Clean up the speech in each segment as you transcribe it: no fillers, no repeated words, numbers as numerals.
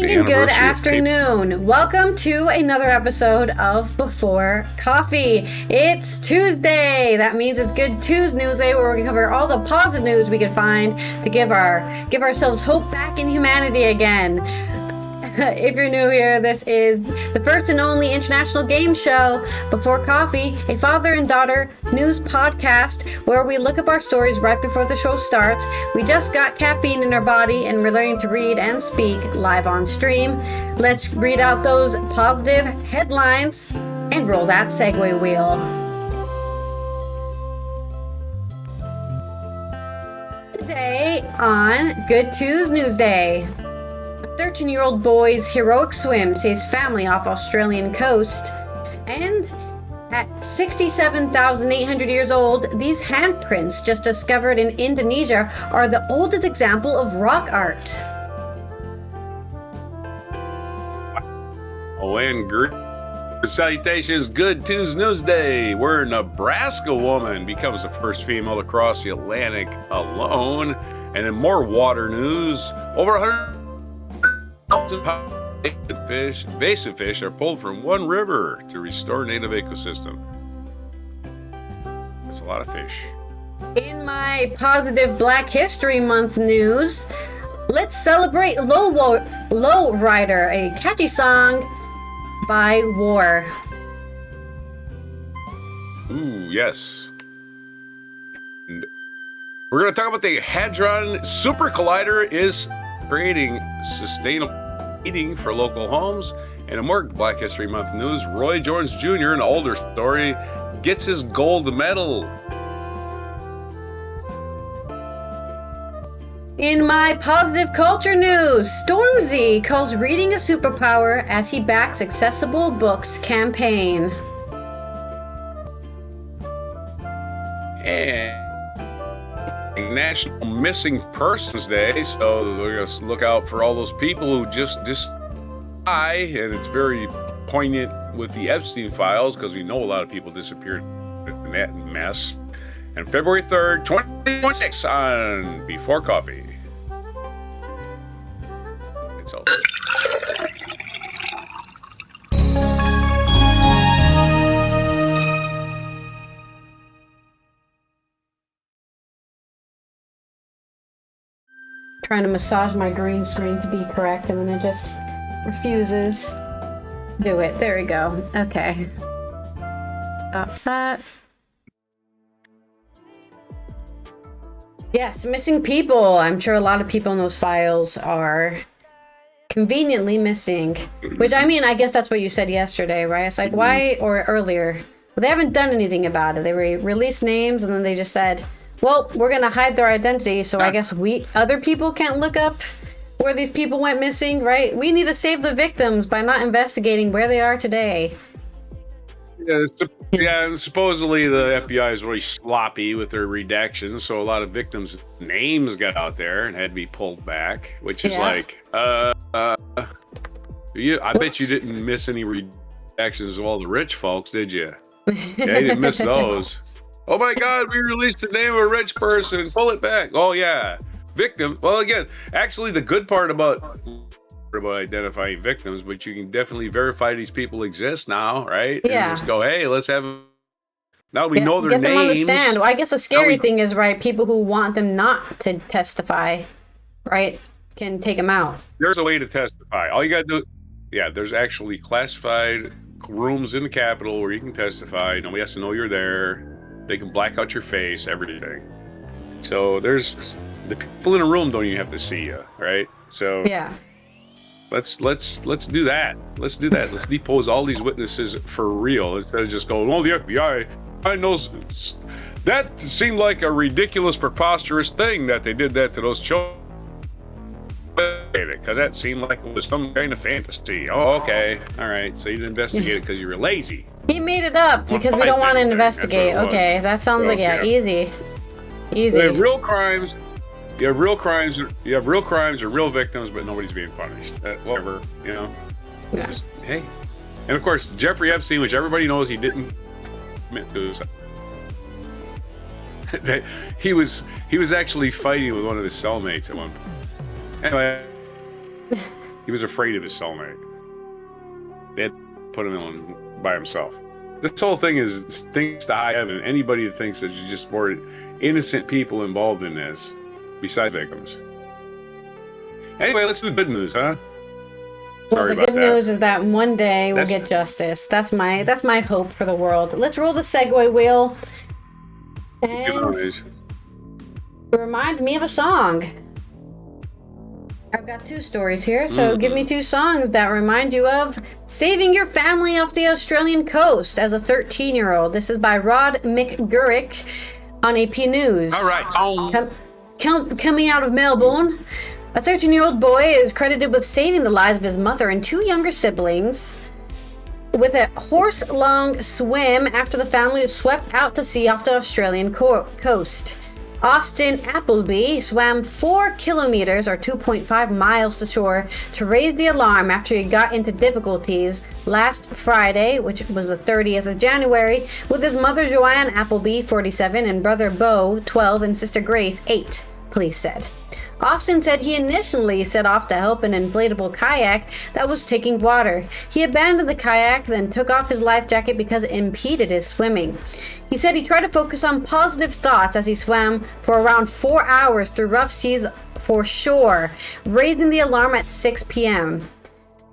morning and good afternoon. Welcome to another episode of Before Coffee. It's Tuesday. That means it's Good Tuesday, where we can cover all the positive news we can find to give ourselves hope back in humanity again. If you're new here, this is the first and only international game show, Before Coffee, a father and daughter news podcast where we look up our stories right before the show starts. We just got caffeine in our body and we're learning to read and speak live on stream. Let's read out those positive headlines and roll that segue wheel. Today on Good Tuesday. 13-year-old boy's heroic swim saves family off Australian coast. And at 67,800 years old, these handprints just discovered in Indonesia are the oldest example of rock art. Oh, and salutations, Good Tuesday, where a Nebraska woman becomes the first female to cross the Atlantic alone. And in more water news, over 100,000 invasive fish are pulled from one river to restore native ecosystem. That's a lot of fish. In my positive Black History Month news, let's celebrate Low Rider, a catchy song by War. Ooh, yes. And we're going to talk about the Hadron Super Collider is creating sustainable heating for local homes. And in more Black History Month news, Roy Jones Jr., an older story, gets his gold medal. In my positive culture news, Stormy calls reading a superpower as he backs accessible books campaign. And National Missing Persons Day, so we're going to look out for all those people who just die, and it's very poignant with the Epstein files because we know a lot of people disappeared in that mess. And February 3rd, 2026 on Before Coffee. It's over. Trying to massage my green screen to be correct, and then it just refuses. Do it. There we go. Okay. Stop that. Yes, missing people. I'm sure a lot of people in those files are conveniently missing. Which, I mean, I guess that's what you said yesterday, right? It's like, why, or earlier, well, they haven't done anything about it. They released names, and then they just said, well, we're going to hide their identity, so I guess other people can't look up where these people went missing, right? We need to save the victims by not investigating where they are today. Yeah, and supposedly the FBI is really sloppy with their redactions, so a lot of victims' names got out there and had to be pulled back, which is like, I bet you didn't miss any redactions of all the rich folks, did you? Yeah, you didn't miss those. Oh my God, we released the name of a rich person. Pull it back. Oh yeah, victim. Well, again, actually the good part about identifying victims, but you can definitely verify these people exist now, right? Yeah. And just go, hey, let's have now we know their names. Get them on the stand. Well, I guess the scary thing is, right, people who want them not to testify, right, can take them out. There's a way to testify. All you gotta do, there's actually classified rooms in the Capitol where you can testify. Nobody has to know you're there. They can black out your face, everything. So there's the people in a room don't even have to see you, right? So yeah, let's do that. Let's do that. Let's depose all these witnesses for real instead of just going, oh, the FBI. I know that seemed like a ridiculous, preposterous thing that they did that to those children. Because that seemed like it was some kind of fantasy. Oh, okay. All right. So you didn't investigate it because you were lazy. He made it up because we don't want to investigate. Okay, that sounds like easy. You have real crimes. You have real crimes. You have real crimes or real victims, but nobody's being punished. Whatever, you know. Yeah. Just, hey, and of course Jeffrey Epstein, which everybody knows he didn't commit suicide. he was actually fighting with one of his cellmates at one point. Anyway. He was afraid of his cellmate. They had to put him in by himself. This whole thing is things to high heaven. Anybody that thinks there's just more innocent people involved in this, besides victims. Anyway, let's do the good news, huh? Well, the good news is that one day we'll get justice. That's my hope for the world. Let's roll the segue wheel. And remind me of a song. I've got 2 stories here, so give me 2 songs that remind you of saving your family off the Australian coast as a 13-year-old. This is by Rod McGurrick on AP News. All right. Coming out of Melbourne, a 13-year-old boy is credited with saving the lives of his mother and 2 younger siblings with a horse-long swim after the family was swept out to sea off the Australian coast. Austin Appleby swam 4 kilometers or 2.5 miles to shore to raise the alarm after he got into difficulties last Friday, which was the 30th of January, with his mother Joanne Appleby, 47, and brother Bo, 12, and sister Grace, 8, police said. Austin said he initially set off to help an inflatable kayak that was taking water. He abandoned the kayak, then took off his life jacket because it impeded his swimming. He said he tried to focus on positive thoughts as he swam for around 4 hours through rough seas for shore, raising the alarm at 6 p.m.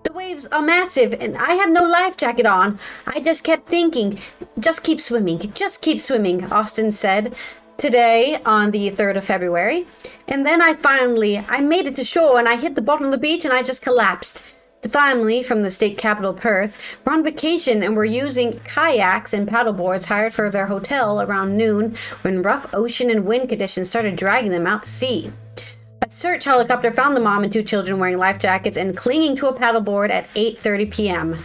The waves are massive and I have no life jacket on. I just kept thinking, just keep swimming, Austin said today on the 3rd of February. And then I made it to shore and I hit the bottom of the beach and I just collapsed. The family from the state capital Perth were on vacation and were using kayaks and paddleboards hired for their hotel around noon when rough ocean and wind conditions started dragging them out to sea. A search helicopter found the mom and 2 children wearing life jackets and clinging to a paddleboard at 8:30 p.m.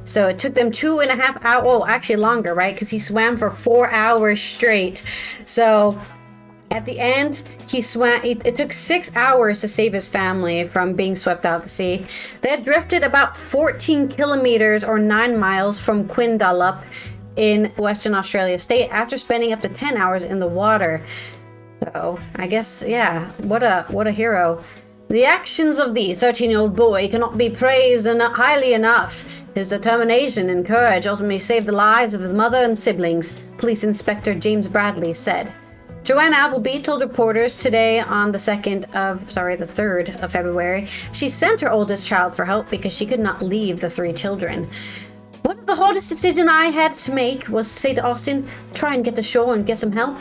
So it took them 2.5 hours, well, actually longer, right? Because he swam for 4 hours straight. So at the end, it took 6 hours to save his family from being swept out to sea. They had drifted about 14 kilometers or 9 miles from Quindallup in Western Australia state after spending up to 10 hours in the water. So I guess, yeah, what a hero. The actions of the 13-year-old boy cannot be praised highly enough. His determination and courage ultimately saved the lives of his mother and siblings, Police Inspector James Bradley said. Joanne Appleby told reporters today on the 3rd of February, she sent her oldest child for help because she could not leave the 3 children. One of the hardest decisions I had to make was to say to Austin, try and get to shore and get some help.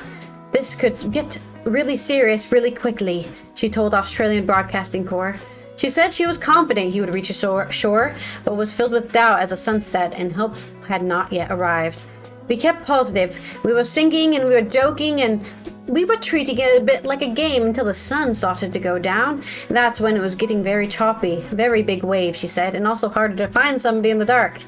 This could get really serious really quickly, she told Australian Broadcasting Corps. She said she was confident he would reach a shore, but was filled with doubt as the sun set and help had not yet arrived. We kept positive. We were singing and we were joking and we were treating it a bit like a game until the sun started to go down. That's when it was getting very choppy, very big waves, she said, and also harder to find somebody in the dark.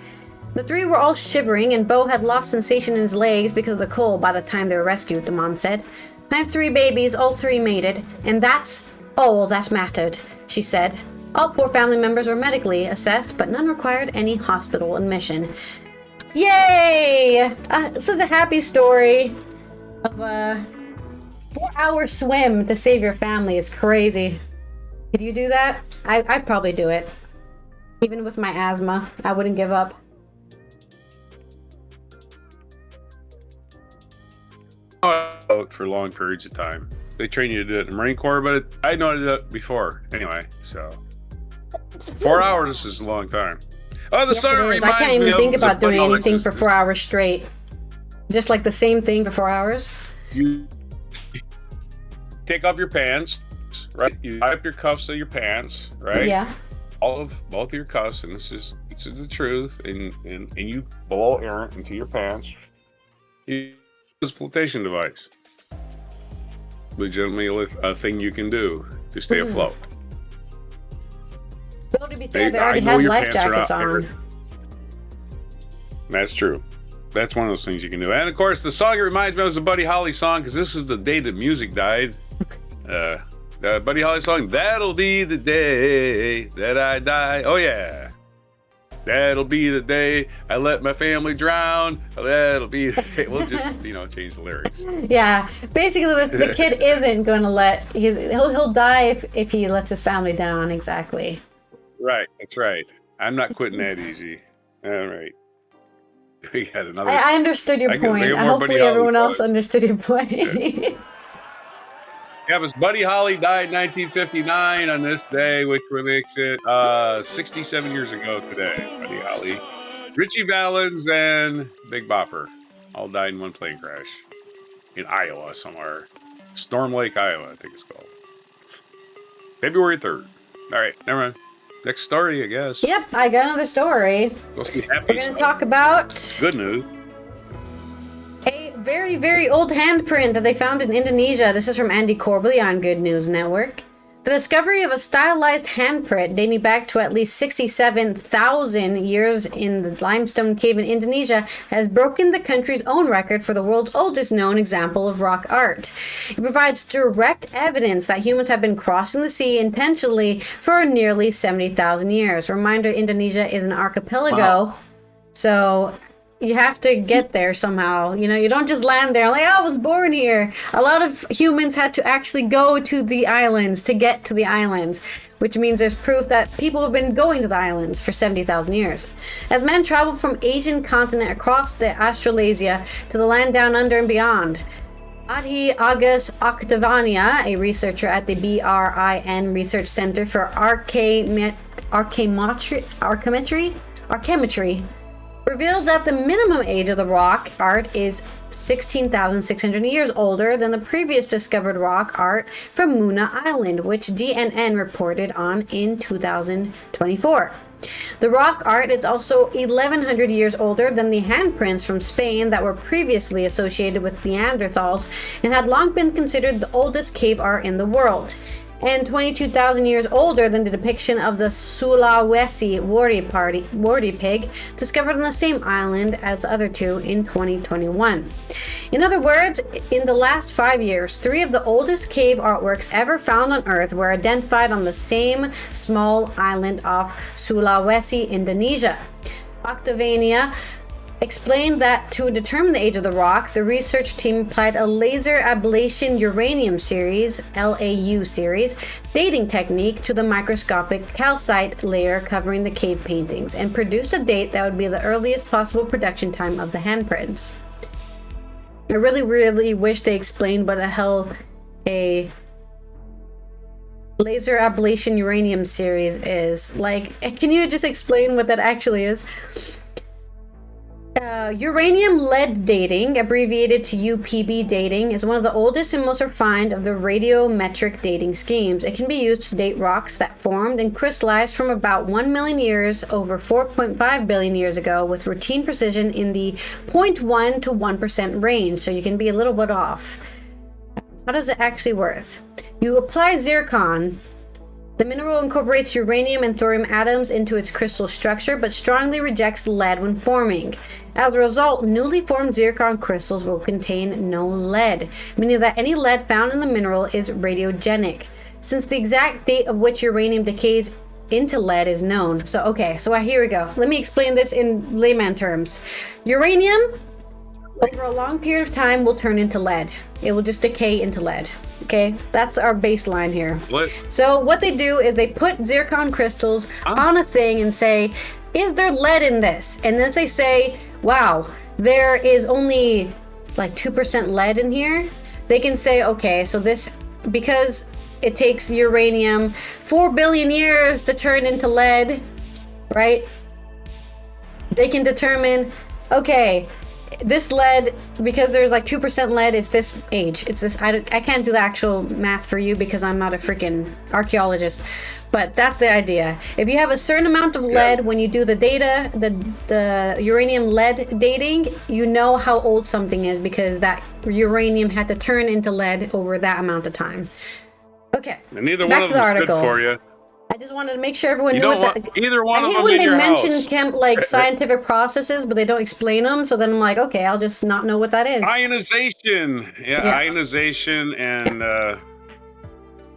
The 3 were all shivering and Bo had lost sensation in his legs because of the cold by the time they were rescued, the mom said. I have 3 babies, all 3 made it, and that's all that mattered, she said. All 4 family members were medically assessed, but none required any hospital admission. Yay! Such a happy story of a 4-hour swim to save your family. It's crazy. Could you do that? I'd probably do it. Even with my asthma, I wouldn't give up. Out for long periods of time. They train you to do it in the Marine Corps, but I know how to do that before. Anyway, so 4 hours is a long time. Oh, the sun reminds me. I can't even think about doing anything for 4 hours straight. Just like the same thing for 4 hours. You take off your pants, right? You tie up your cuffs of your pants, right? Yeah. Both of your cuffs, and this is the truth. And you blow air into your pants. You use a flotation device. Legitimately a thing you can do to stay afloat. So to be fair, they already had life jackets on. That's true. That's one of those things you can do. And of course, the song it reminds me of is a Buddy Holly song, because this is the day that music died. Buddy Holly song, that'll be the day that I die. Oh yeah. That'll be the day I let my family drown. That'll be the day. We'll just, change the lyrics. Yeah. Basically, the kid isn't going to he'll die if he lets his family down. Exactly. Right. That's right. I'm not quitting that easy. All right. We got another. I understood your point. I got more Buddy Hopefully Holly everyone else thoughts. understood your point. Yeah, but Buddy Holly died 1959 on this day, which makes it 67 years ago today. Buddy Holly, Richie Valens, and Big Bopper all died in one plane crash in Iowa somewhere. Storm Lake, Iowa, I think it's called. February 3rd. All right, never mind. Next story, I guess. Yep, I got another story. Supposed to be happy We're going to stuff. talk about Good news. a very, very old handprint that they found in Indonesia. This is from Andy Corbally on Good News Network. The discovery of a stylized handprint dating back to at least 67,000 years in the limestone cave in Indonesia has broken the country's own record for the world's oldest known example of rock art. It provides direct evidence that humans have been crossing the sea intentionally for nearly 70,000 years. Reminder, Indonesia is an archipelago, Wow. so you have to get there somehow. You know, you don't just land there like, oh, I was born here. A lot of humans had to actually go to the islands to get to the islands, which means there's proof that people have been going to the islands for 70,000 years. As men traveled from Asian continent across the Australasia to the land down under and beyond. Adhi Agus Octavania, a researcher at the BRIN Research Center for Archimetry, revealed that the minimum age of the rock art is 16,600 years older than the previous discovered rock art from Muna Island, which GNN reported on in 2024. The rock art is also 1,100 years older than the handprints from Spain that were previously associated with Neanderthals and had long been considered the oldest cave art in the world, and 22,000 years older than the depiction of the Sulawesi warty pig discovered on the same island as the other two in 2021. In other words, in the last 5 years, 3 of the oldest cave artworks ever found on Earth were identified on the same small island of Sulawesi, Indonesia. Octavania explained that to determine the age of the rock, the research team applied a laser ablation uranium series, LAU series, dating technique to the microscopic calcite layer covering the cave paintings and produced a date that would be the earliest possible production time of the handprints. I really, really wish they explained what the hell a laser ablation uranium series is. Like, can you just explain what that actually is? Uranium lead dating, abbreviated to UPB dating, is one of the oldest and most refined of the radiometric dating schemes. It can be used to date rocks that formed and crystallized from about 1 million years over 4.5 billion years ago with routine precision in the 0.1 to 1% range, so you can be a little bit off. How does it actually work? You apply zircon. The mineral incorporates uranium and thorium atoms into its crystal structure, but strongly rejects lead when forming. As a result, newly formed zircon crystals will contain no lead, meaning that any lead found in the mineral is radiogenic, since the exact date of which uranium decays into lead is known. So here we go. Let me explain this in layman terms. Uranium, over a long period of time, will turn into lead. It will just decay into lead. Okay, that's our baseline here. What? So what they do is they put zircon crystals on a thing and say, is there lead in this? And then they say, wow, there is only like 2% lead in here. They can say, okay, so this, because it takes uranium 4 billion years to turn into lead, right? They can determine, okay, this lead, because there's like 2% lead, it's this age. It's this. I can't do the actual math for you because I'm not a freaking archaeologist, but that's the idea. If you have a certain amount of lead, when you do the data, the uranium lead dating, you know how old something is because that uranium had to turn into lead over that amount of time. Okay. And neither one of them is good for you. I just wanted to make sure everyone You knew don't what want either one of I hate them when in they your mention house. scientific processes, but they don't explain them. So then I'm like, okay, I'll just not know what that is. Ionization. Ionization and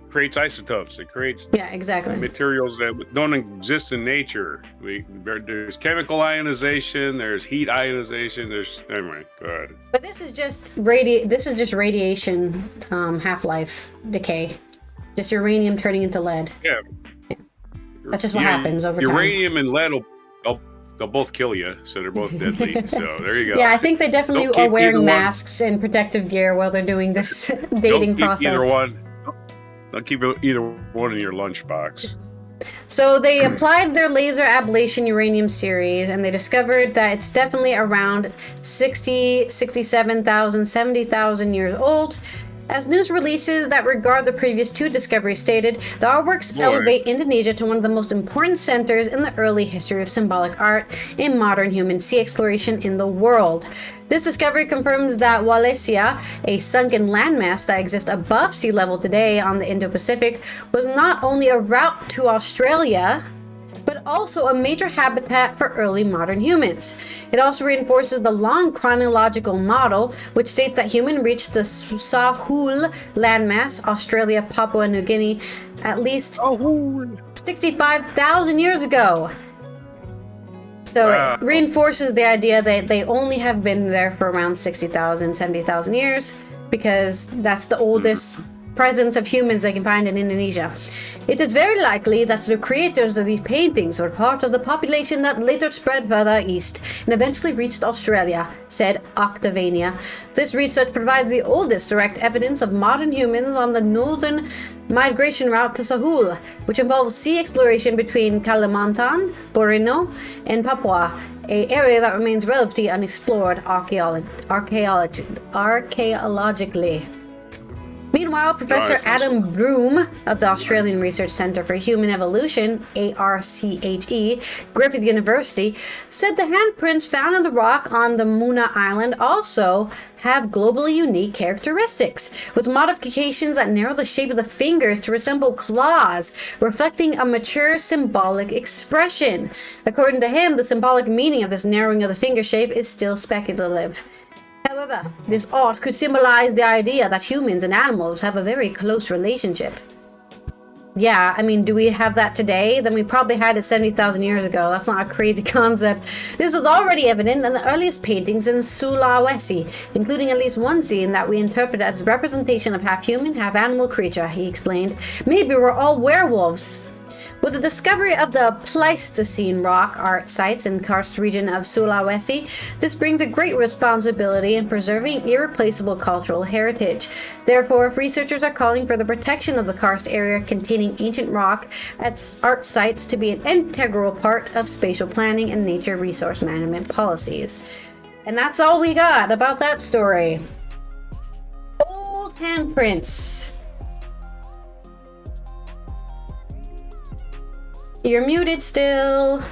creates isotopes. It creates exactly materials that don't exist in nature. There's chemical ionization. There's heat ionization. Anyway, go ahead. But this is just radiation half-life decay. Just uranium turning into lead. Yeah. That's just what happens over time. Uranium and lead they'll both kill you, so they're both deadly. So there you go. Yeah, I think they definitely are wearing masks and protective gear while they're doing this dating process. Don't keep either one in your lunchbox. So they applied their laser ablation uranium series, and they discovered that it's definitely around 60, 67,000, 70,000 years old. As news releases that regard the previous two discoveries stated, the artworks elevate Indonesia to one of the most important centers in the early history of symbolic art in modern human sea exploration in the world. This discovery confirms that Wallacea, a sunken landmass that exists above sea level today on the Indo-Pacific, was not only a route to Australia, but also a major habitat for early modern humans. It also reinforces the long chronological model, which states that humans reached the Sahul landmass, Australia, Papua New Guinea, at least 65,000 years ago. So It reinforces the idea that they only have been there for around 60,000, 70,000 years, because that's the oldest presence of humans they can find in Indonesia. It is very likely that the creators of these paintings were part of the population that later spread further east and eventually reached Australia, said Octavania. This research provides the oldest direct evidence of modern humans on the northern migration route to Sahul, which involves sea exploration between Kalimantan, Borneo, and Papua, an area that remains relatively unexplored archaeologically. Meanwhile, Professor Adam Broom of the Australian Research Centre for Human Evolution, ARCHE, Griffith University, said the handprints found in the rock on the Muna Island also have globally unique characteristics, with modifications that narrow the shape of the fingers to resemble claws, reflecting a mature symbolic expression. According to him, the symbolic meaning of this narrowing of the finger shape is still speculative. However, this art could symbolize the idea that humans and animals have a very close relationship. Yeah, I mean, do we have that today? Then we probably had it 70,000 years ago. That's not a crazy concept. This is already evident in the earliest paintings in Sulawesi, including at least one scene that we interpret as representation of half-human, half-animal creature, he explained. Maybe we're all werewolves. With the discovery of the Pleistocene rock art sites in the karst region of Sulawesi, this brings a great responsibility in preserving irreplaceable cultural heritage. Therefore, if researchers are calling for the protection of the karst area containing ancient rock at art sites to be an integral part of spatial planning and nature resource management policies. And that's all we got about that story. Old handprints. You're muted still.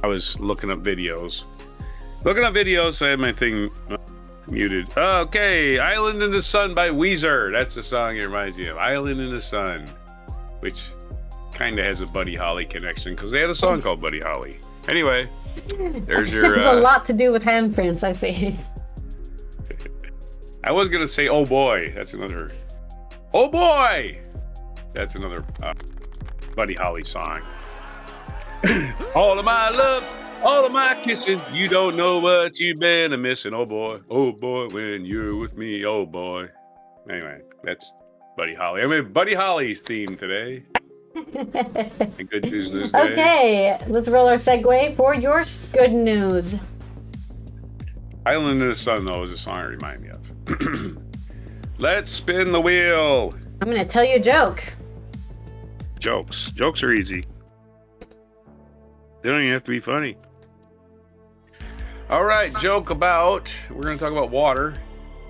I was looking up videos. So I had my thing muted. Okay, Island in the Sun by Weezer. That's the song it reminds me of. Island in the Sun. Which kind of has a Buddy Holly connection, because they had a song called Buddy Holly. Anyway, there's your... There's a lot to do with handprints, I see. I was going to say, oh boy. That's another... Oh boy! That's another Buddy Holly song. All of my love, all of my kissing, you don't know what you've been a-missing. Oh boy, when you're with me, oh boy. Anyway, that's Buddy Holly. I mean, Buddy Holly's theme today. And good news this day. Okay, let's roll our segue for your good news. Island in the Sun, though, is a song I remind me of. Let's spin the wheel. I'm going to tell you a joke. Jokes are easy. They don't even have to be funny. All right, joke about, we're going to talk about water.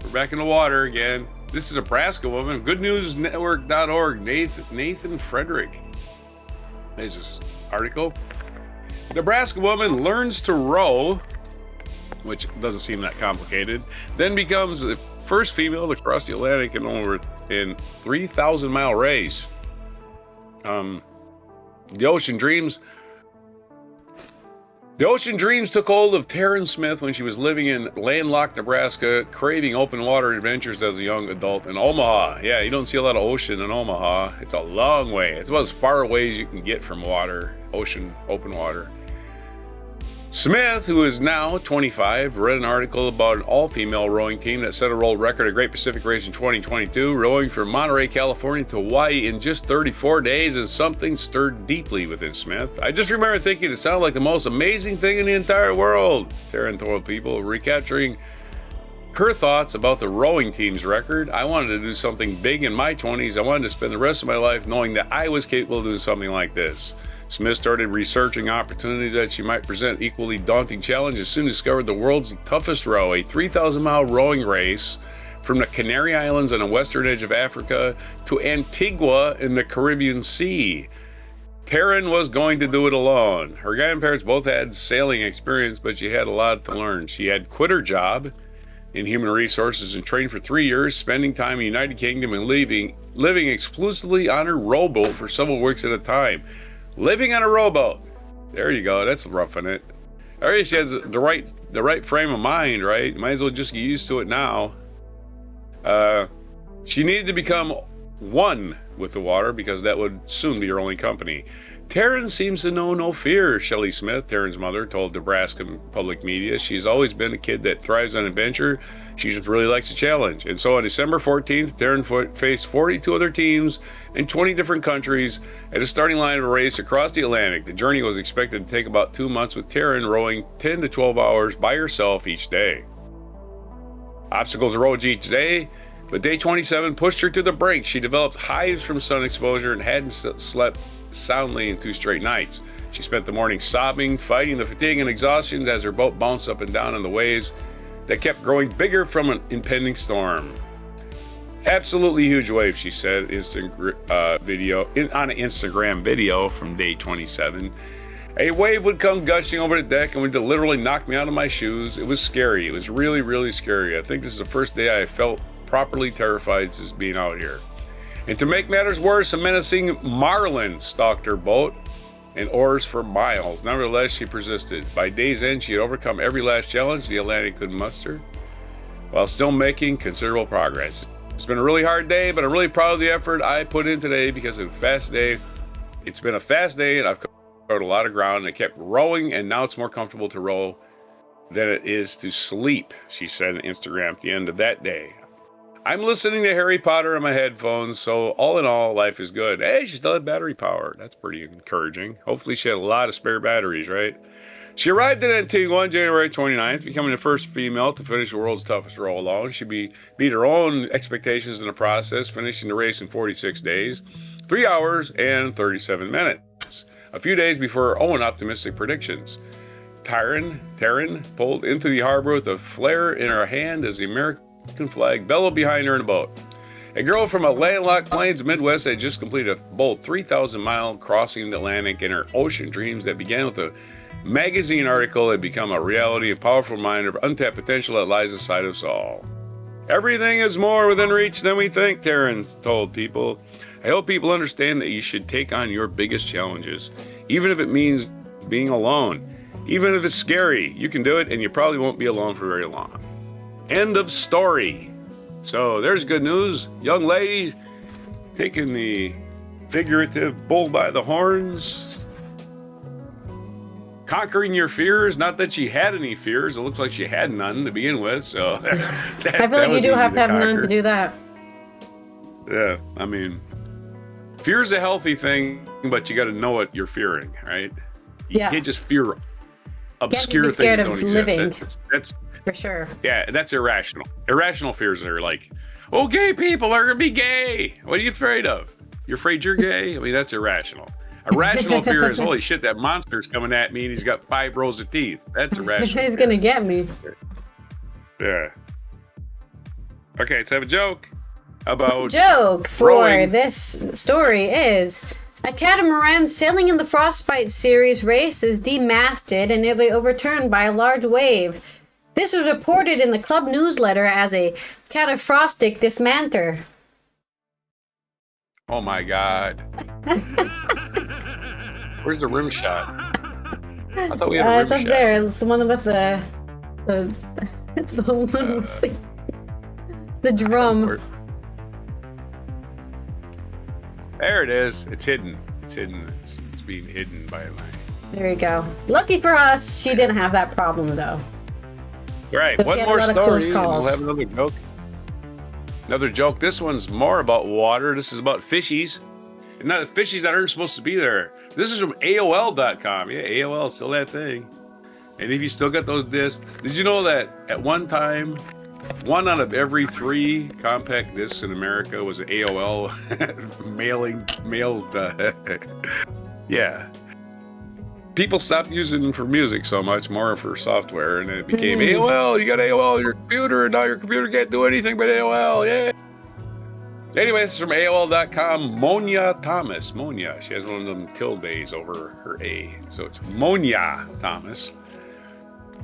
We're back in the water again. This is a Nebraska woman. GoodNewsNetwork.org. Nathan Frederick. There's this article. Nebraska woman learns to row, which doesn't seem that complicated, then becomes the first female to cross the Atlantic in 3,000-mile race. The Ocean Dreams took hold of Taryn Smith when she was living in landlocked Nebraska, craving open water adventures as a young adult in Omaha. Yeah, you don't see a lot of ocean in Omaha. It's a long way. It's about as far away as you can get from water, ocean, open water. Smith, who is now 25, read an article about an all-female rowing team that set a world record at Great Pacific Race in 2022, rowing from Monterey, California to Hawaii in just 34 days, and something stirred deeply within Smith. I just remember thinking it sounded like the most amazing thing in the entire world, Taryn told People, recapturing her thoughts about the rowing team's record. I wanted to do something big in my 20s. I wanted to spend the rest of my life knowing that I was capable of doing something like this. Smith started researching opportunities that she might present equally daunting challenges. Soon discovered the world's toughest row, a 3,000-mile rowing race from the Canary Islands on the western edge of Africa to Antigua in the Caribbean Sea. Taryn was going to do it alone. Her grandparents both had sailing experience, but she had a lot to learn. She had quit her job in human resources and trained for 3 years, spending time in the United Kingdom and living exclusively on her rowboat for several weeks at a time. Living on a rowboat. There you go. That's roughing it. All right, she has the right frame of mind, right? Might as well just get used to it now. She needed to become one with the water because that would soon be her only company. Taryn seems to know no fear, Shelley Smith, Taryn's mother, told Nebraska public media. She's always been a kid that thrives on adventure. She just really likes a challenge. And so on December 14th, Taryn faced 42 other teams in 20 different countries at a starting line of a race across the Atlantic. The journey was expected to take about 2 months, with Taryn rowing 10 to 12 hours by herself each day. Obstacles arose each day, but day 27 pushed her to the brink. She developed hives from sun exposure and hadn't slept soundly in 2 straight nights. She spent the morning sobbing, fighting the fatigue and exhaustion as her boat bounced up and down on the waves that kept growing bigger from an impending storm. Absolutely huge wave, she said, on an Instagram video from day 27. A wave would come gushing over the deck and would literally knock me out of my shoes. It was scary. It was really, really scary. I think this is the first day I felt properly terrified since being out here. And to make matters worse, a menacing marlin stalked her boat and oars for miles. Nevertheless, she persisted. By day's end, she had overcome every last challenge the Atlantic could muster, while still making considerable progress. It's been a really hard day, but I'm really proud of the effort I put in today because it's been a fast day, and I've covered a lot of ground, and I kept rowing, and now it's more comfortable to row than it is to sleep, she said on Instagram at the end of that day. I'm listening to Harry Potter on my headphones, so all in all, life is good. Hey, she still had battery power. That's pretty encouraging. Hopefully she had a lot of spare batteries, right? She arrived in Antigua on January 29th, becoming the first female to finish the world's toughest row alone. She beat her own expectations in the process, finishing the race in 46 days, 3 hours, and 37 minutes. A few days before her own optimistic predictions. Taryn pulled into the harbor with a flare in her hand as the American flag bellowed behind her in a boat. A girl from a landlocked plains Midwest had just completed a bold 3,000-mile crossing the Atlantic, and her ocean dreams that began with a magazine article had become a reality, a powerful reminder of untapped potential that lies inside us all. Everything is more within reach than we think, Taryn told People. I hope people understand that you should take on your biggest challenges, even if it means being alone. Even if it's scary, you can do it, and you probably won't be alone for very long. End of story. So there's good news. Young lady taking the figurative bull by the horns. Conquering your fears. Not that she had any fears. It looks like she had none to begin with. So I feel like you do have to have none to do that. Yeah, I mean, fear's a healthy thing, but you got to know what you're fearing, right? You can't just fear obscure things that don't exist. That's for sure. Yeah, that's irrational. Irrational fears are like, oh, gay people are gonna be gay. What are you afraid of? You're afraid you're gay? I mean, that's irrational. A rational fear is, holy shit, that monster's coming at me and he's got 5 rows of teeth. That's irrational. He's gonna get me. Yeah. Okay, let's have a joke about. Joke for rowing. this story is: a catamaran sailing in the Frostbite series race is demasted and nearly overturned by a large wave. This was reported in the club newsletter as a catastrophic dismanter. Oh my God. Where's the rim shot? I thought we had a rim it's up shot. there. It's the one with the it's the one with the drum. There it is. It's hidden. It's being hidden by my There you go. Lucky for us, she didn't have that problem though. Right. But One more story. And we'll have another joke. Another joke. This one's more about water. This is about fishies. And not fishies that aren't supposed to be there. This is from AOL.com. Yeah, AOL is still that thing. And if you still got those discs, did you know that at one time, 1 out of every 3 compact discs in America was an AOL mailed? Yeah. People stopped using them for music so much, more for software, and then it became AOL. You got AOL on your computer, and now your computer can't do anything but AOL. Yeah. Anyway, this is from AOL.com. Monia Thomas. Monia. She has one of them tildes over her A. So it's Monia Thomas.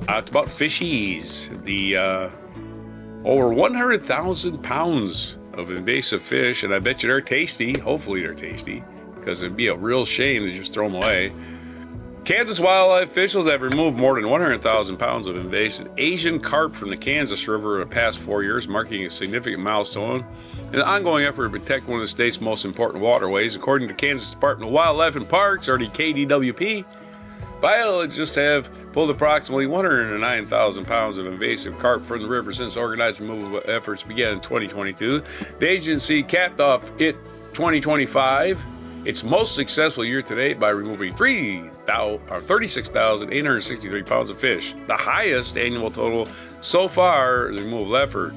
It's about fishies. The over 100,000 pounds of invasive fish, and I bet you they're tasty. Hopefully they're tasty, because it'd be a real shame to just throw them away. Kansas wildlife officials have removed more than 100,000 pounds of invasive Asian carp from the Kansas River in the past 4 years, marking a significant milestone in an ongoing effort to protect one of the state's most important waterways. According to Kansas Department of Wildlife and Parks, or the KDWP, biologists have pulled approximately 109,000 pounds of invasive carp from the river since organized removal efforts began in 2022. The agency capped off it 2025. Its most successful year to date by removing 36,863 pounds of fish, the highest annual total so far in the removal effort.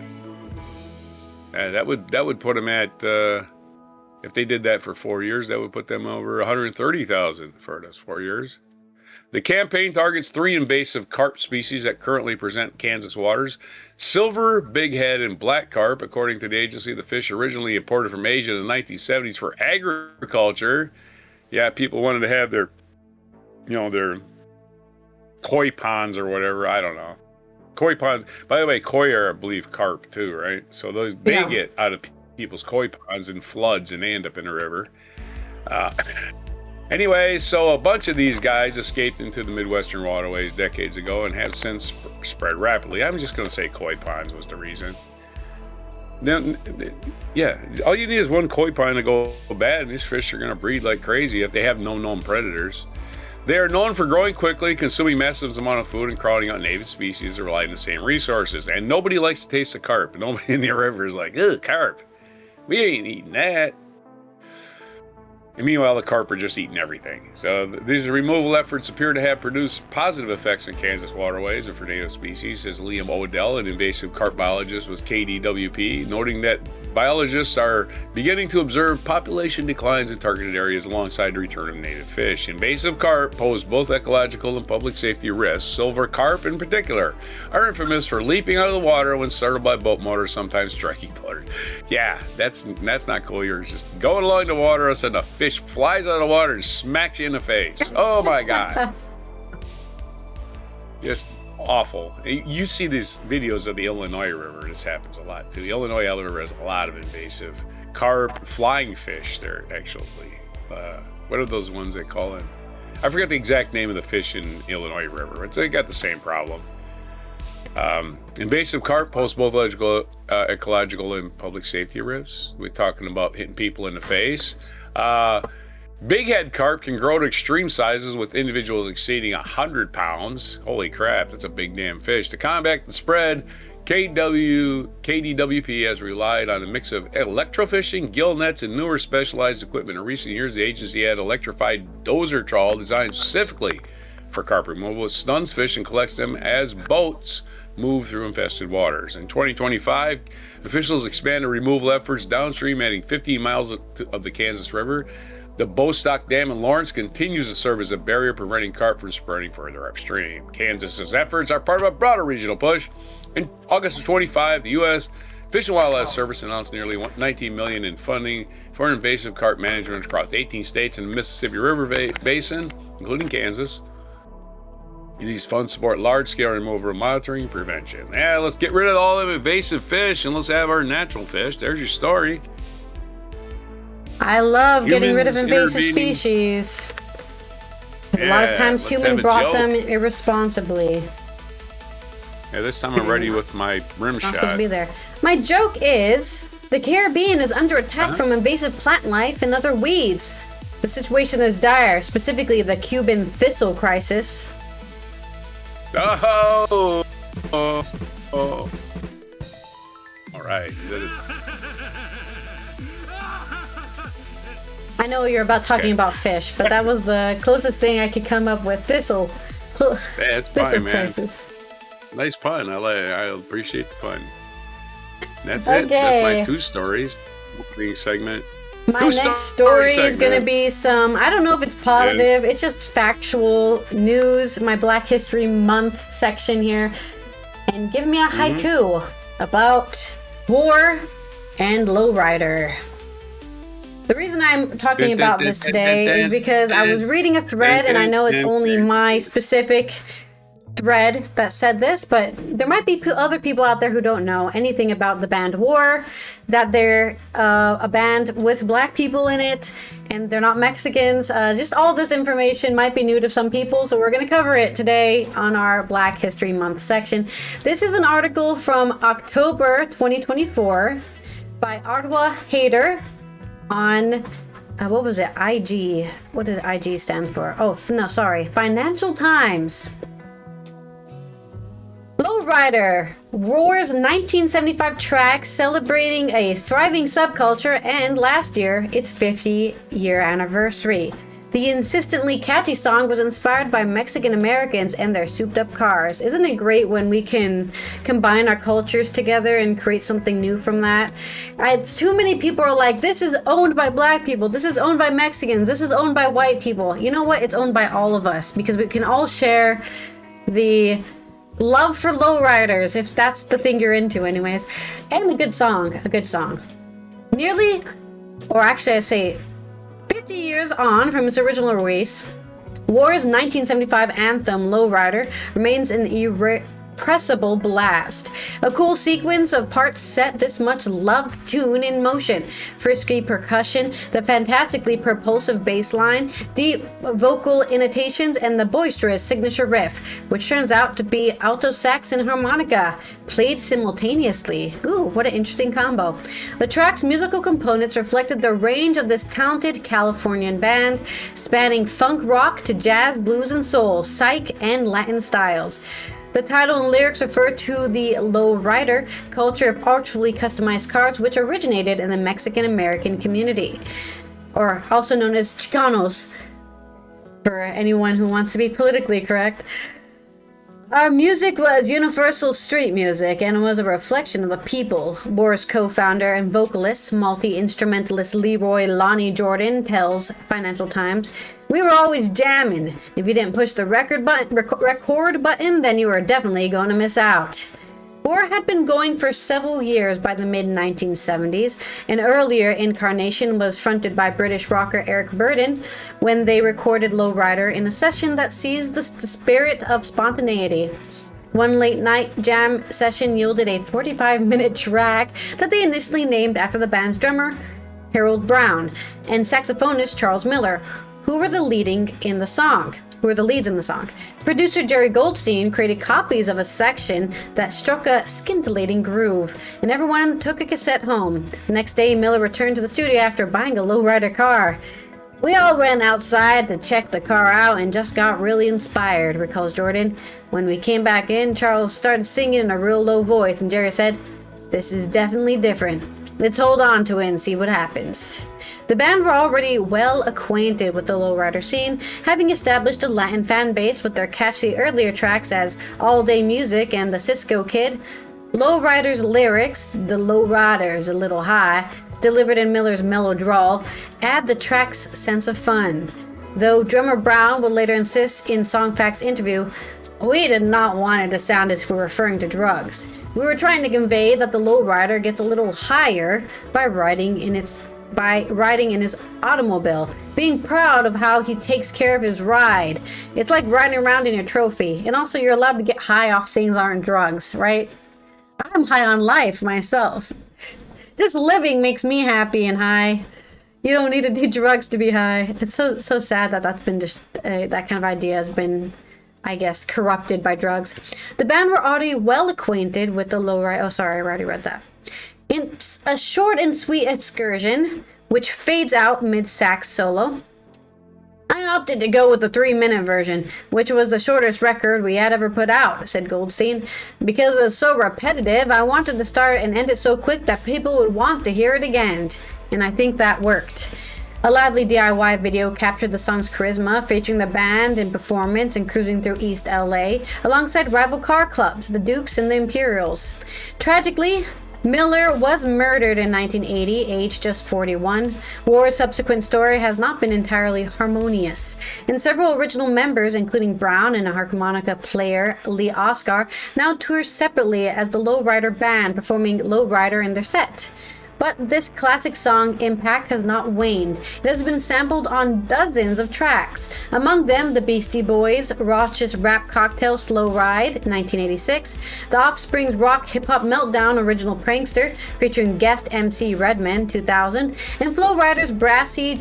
And that would put them at, if they did that for 4 years, that would put them over 130,000 for those 4 years. The campaign targets 3 invasive carp species that currently present Kansas waters: silver, bighead, and black carp. According to the agency, the fish originally imported from Asia in the 1970s for agriculture. Yeah, people wanted to have their koi ponds or whatever. I don't know. Koi pond. By the way, koi are, I believe, carp too, right? So they get out of people's koi ponds in floods and they end up in the river. Anyway, so a bunch of these guys escaped into the Midwestern waterways decades ago and have since spread rapidly. I'm just going to say koi ponds was the reason. Then, yeah, all you need is one koi pond to go bad, and these fish are going to breed like crazy if they have no known predators. They are known for growing quickly, consuming massive amounts of food, and crowding out native species that rely on the same resources. And nobody likes to taste the carp. Nobody in the river is like, ugh, carp. We ain't eating that. And meanwhile, the carp are just eating everything. So these removal efforts appear to have produced positive effects in Kansas waterways and for native species, says Liam Odell, an invasive carp biologist with KDWP, noting that biologists are beginning to observe population declines in targeted areas alongside the return of native fish. Invasive carp pose both ecological and public safety risks. Silver carp, in particular, are infamous for leaping out of the water when startled by boat motors, sometimes striking boaters. Yeah, that's not cool. You're just going along the water, all of a sudden a fish flies out of the water and smacks you in the face. Oh my God. Just awful. You see these videos of the Illinois River. This happens a lot too. The Illinois River has a lot of invasive carp, flying fish there, actually. What are those ones they call it? I forget the exact name of the fish in Illinois River, but they got the same problem. Invasive carp pose both ecological and public safety risks. We're talking about hitting people in the face. Bighead carp can grow to extreme sizes with individuals exceeding 100 pounds. Holy crap, that's a big damn fish. To combat the spread, KDWP has relied on a mix of electrofishing, gill nets, and newer specialized equipment. In recent years, the agency had electrified dozer trawl designed specifically for carp removal. It stuns fish and collects them as boats move through infested waters. In 2025, officials expanded removal efforts downstream, adding 15 miles of the Kansas River. The Bostock Dam in Lawrence continues to serve as a barrier preventing carp from spreading further upstream. Kansas's efforts are part of a broader regional push. In August of 25, the U.S. Fish and Wildlife Service announced nearly $19 million in funding for invasive carp management across 18 states in the Mississippi River Basin, including Kansas. These funds support large-scale removal, monitoring, and prevention. Yeah, let's get rid of all the invasive fish and let's have our natural fish. There's your story. I love getting rid of invasive species. A lot of times humans brought them irresponsibly. Yeah, this time I'm ready with my rim shot. Not supposed to be there. My joke is, the Caribbean is under attack from invasive plant life and other weeds. The situation is dire, specifically the Cuban thistle crisis. Oh. All right. I know you're about talking about fish, but that was the closest thing I could come up with. Thistle. That's thistle fine, man. crisis. Nice pun. I appreciate the pun. That's Okay. it. That's my 2 stories. Opening segment. My next story is going to be some, I don't know if it's positive, it's just factual news, my Black History Month section here. And give me a haiku about war and lowrider. The reason I'm talking about this today is because I was reading a thread, and I know it's only my specific thread that said this, but there might be other people out there who don't know anything about the band War, that they're a band with black people in it, and they're not Mexicans. Just all this information might be new to some people, so we're going to cover it today on our Black History Month section. This is an article from October 2024 by Ardwa Hader on what was it? IG. What did IG stand for? Oh, no, sorry. Financial Times. Lowrider, Roar's 1975 track celebrating a thriving subculture, and last year, its 50-year anniversary. The insistently catchy song was inspired by Mexican Americans and their souped-up cars. Isn't it great when we can combine our cultures together and create something new from that? Too many people are like, this is owned by black people, this is owned by Mexicans, this is owned by white people. You know what? It's owned by all of us, because we can all share the love for lowriders, if that's the thing you're into anyways. And a good song. Nearly, or actually I say 50 years on from its original release, War's 1975 anthem Lowrider remains an irrepressible blast. A cool sequence of parts set this much loved tune in motion. Frisky percussion, the fantastically propulsive bass line, the vocal intonations, and the boisterous signature riff, which turns out to be alto sax and harmonica, played simultaneously. Ooh, what an interesting combo. The track's musical components reflected the range of this talented Californian band, spanning funk rock to jazz, blues, and soul, psych, and Latin styles. The title and lyrics refer to the lowrider culture of artfully customized cars, which originated in the Mexican-American community, or also known as Chicanos, for anyone who wants to be politically correct. Our music was universal street music and was a reflection of the people. War's co-founder and vocalist, multi-instrumentalist Leroy Lonnie Jordan tells Financial Times, "We were always jamming. If you didn't push the record button, then you were definitely going to miss out." War had been going for several years by the mid-1970s. An earlier incarnation was fronted by British rocker Eric Burdon when they recorded Lowrider in a session that seized the spirit of spontaneity. One late-night jam session yielded a 45-minute track that they initially named after the band's drummer, Harold Brown, and saxophonist Charles Miller, who were the leads in the song. Producer Jerry Goldstein created copies of a section that struck a scintillating groove, and everyone took a cassette home. The next day, Miller returned to the studio after buying a lowrider car. "We all ran outside to check the car out and just got really inspired," recalls Jordan. "When we came back in, Charles started singing in a real low voice, and Jerry said, 'This is definitely different. Let's hold on to it and see what happens.'" The band were already well acquainted with the lowrider scene, having established a Latin fan base with their catchy earlier tracks as All Day Music and The Cisco Kid. Lowrider's lyrics, "The lowrider's a little high," delivered in Miller's mellow drawl, add the track's sense of fun. Though drummer Brown would later insist in Songfact's interview, "We did not want it to sound as if we were referring to drugs. We were trying to convey that the lowrider gets a little higher by riding in his automobile, being proud of how he takes care of his ride. It's like riding around in your trophy, and also you're allowed to get high off things that aren't drugs, right? I'm high on life myself. Just living makes me happy and high. You don't need to do drugs to be high." It's so sad that that's been just that kind of idea has been, I guess, corrupted by drugs. The band were already well acquainted with the lowrider. Oh, sorry, I already read that. In a short and sweet excursion, which fades out mid-sax solo, opted to go with the 3-minute version, which was the shortest record we had ever put out, said Goldstein. Because it was so repetitive, I wanted to start and end it so quick that people would want to hear it again. And I think that worked. A lively DIY video captured the song's charisma, featuring the band in performance and cruising through East LA, alongside rival car clubs, the Dukes and the Imperials. Tragically, Miller was murdered in 1980, aged just 41. War's subsequent story has not been entirely harmonious, and several original members, including Brown and a harmonica player Lee Oscar, now tour separately as the Lowrider Band, performing Lowrider in their set. But this classic song impact has not waned. It has been sampled on dozens of tracks, among them the Beastie Boys' raucous rap cocktail Slow Ride, 1986, The Offspring's rock hip-hop meltdown Original Prankster, featuring guest MC Redman, 2000, and Flo Rida's brassy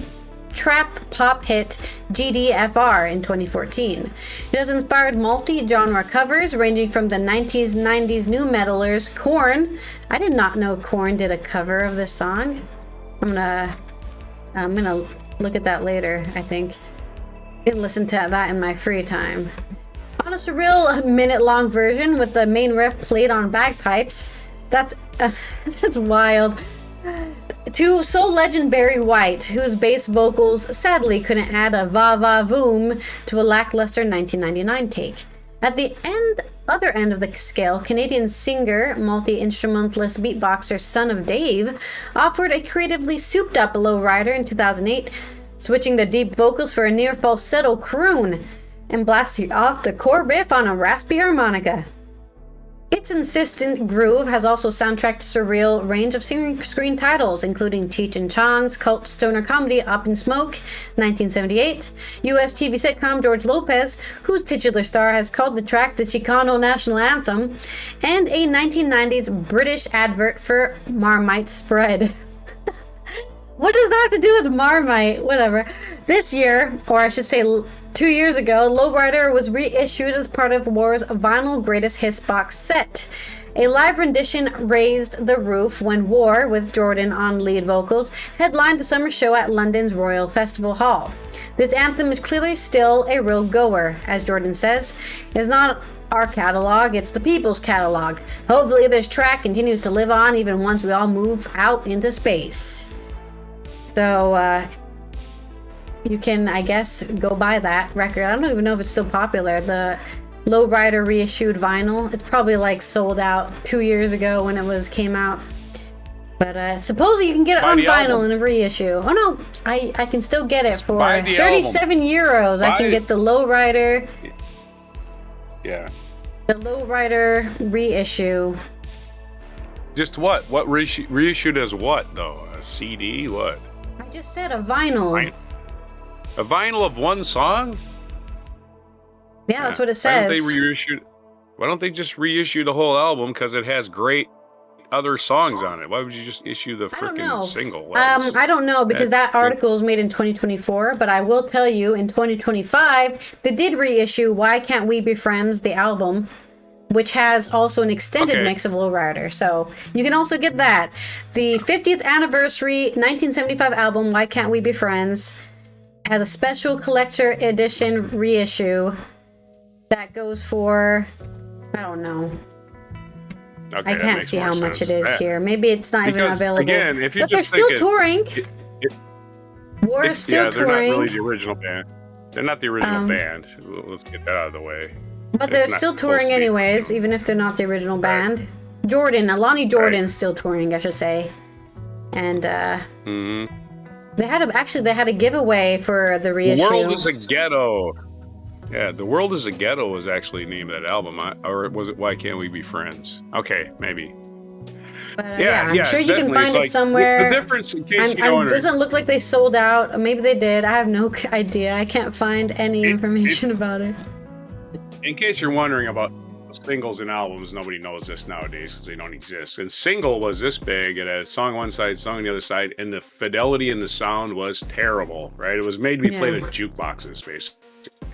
trap pop hit GDFR in 2014. It has inspired multi-genre covers ranging from the 90s, 90s new metalers Korn. I did not know Korn did a cover of this song. I'm gonna look at that later, I think. I can listen to that in my free time. On a surreal minute-long version with the main riff played on bagpipes. That's wild. To soul legend Barry White, whose bass vocals sadly couldn't add a va-va-voom to a lackluster 1999 take. At the other end of the scale, Canadian singer, multi-instrumentalist beatboxer Son of Dave offered a creatively souped-up lowrider in 2008, switching the deep vocals for a near falsetto croon and blasting off the core riff on a raspy harmonica. Its insistent groove has also soundtracked surreal range of screen titles, including Cheech and Chong's cult stoner comedy Up in Smoke, 1978, U.S. TV sitcom George Lopez, whose titular star has called the track the Chicano national anthem, and a 1990s British advert for Marmite Spread. What does that have to do with Marmite? Whatever. This year, or I should say 2 years ago, Lowrider was reissued as part of War's vinyl greatest hits box set. A live rendition raised the roof when War, with Jordan on lead vocals, headlined the summer show at London's Royal Festival Hall. This anthem is clearly still a real goer, as Jordan says. It's not our catalog, it's the people's catalog. Hopefully this track continues to live on even once we all move out into space. So, you can, I guess, go buy that record. I don't even know if it's still popular. The Lowrider reissued vinyl. It's probably like sold out 2 years ago when it came out. But supposedly you can get it on vinyl in a reissue. Oh no, I can still get it for 37 euros. I can get the Lowrider. Yeah. The Lowrider reissue. Just what? What reissued as what though? A CD? What? I just said a vinyl. A vinyl of one song? Yeah, that's what it says. Why don't they just reissue the whole album? Because it has great other songs on it. Why would you just issue the freaking single? I don't know, because that article is made in 2024, but I will tell you in 2025 they did reissue Why Can't We Be Friends, the album, which has also an extended mix of Lowrider. So you can also get that. The 50th anniversary 1975 album, Why Can't We Be Friends, has a special collector edition reissue that goes for, I don't know. Okay, I can't see how much it is here. Maybe it's not even available. Again, if you're but they're still touring. War is still touring. They're not really the original band. They're not the original band. Let's get that out of the way. But they're still touring anyways, even if they're not the original band. Lonnie Jordan's still touring, I should say. And they had a giveaway for the reissue. The World is a Ghetto. Yeah, The World is a Ghetto was actually the name of that album. Or was it Why Can't We Be Friends? Okay, maybe. But I'm sure you can find it somewhere. The difference, in case you don't it doesn't look like they sold out. Maybe they did. I have no idea. I can't find any information about it. In case you're wondering about singles and albums, nobody knows this nowadays because they don't exist. And single was this big. It had song one side, song on the other side, and the fidelity in the sound was terrible, right? It was made to be played at jukeboxes, basically.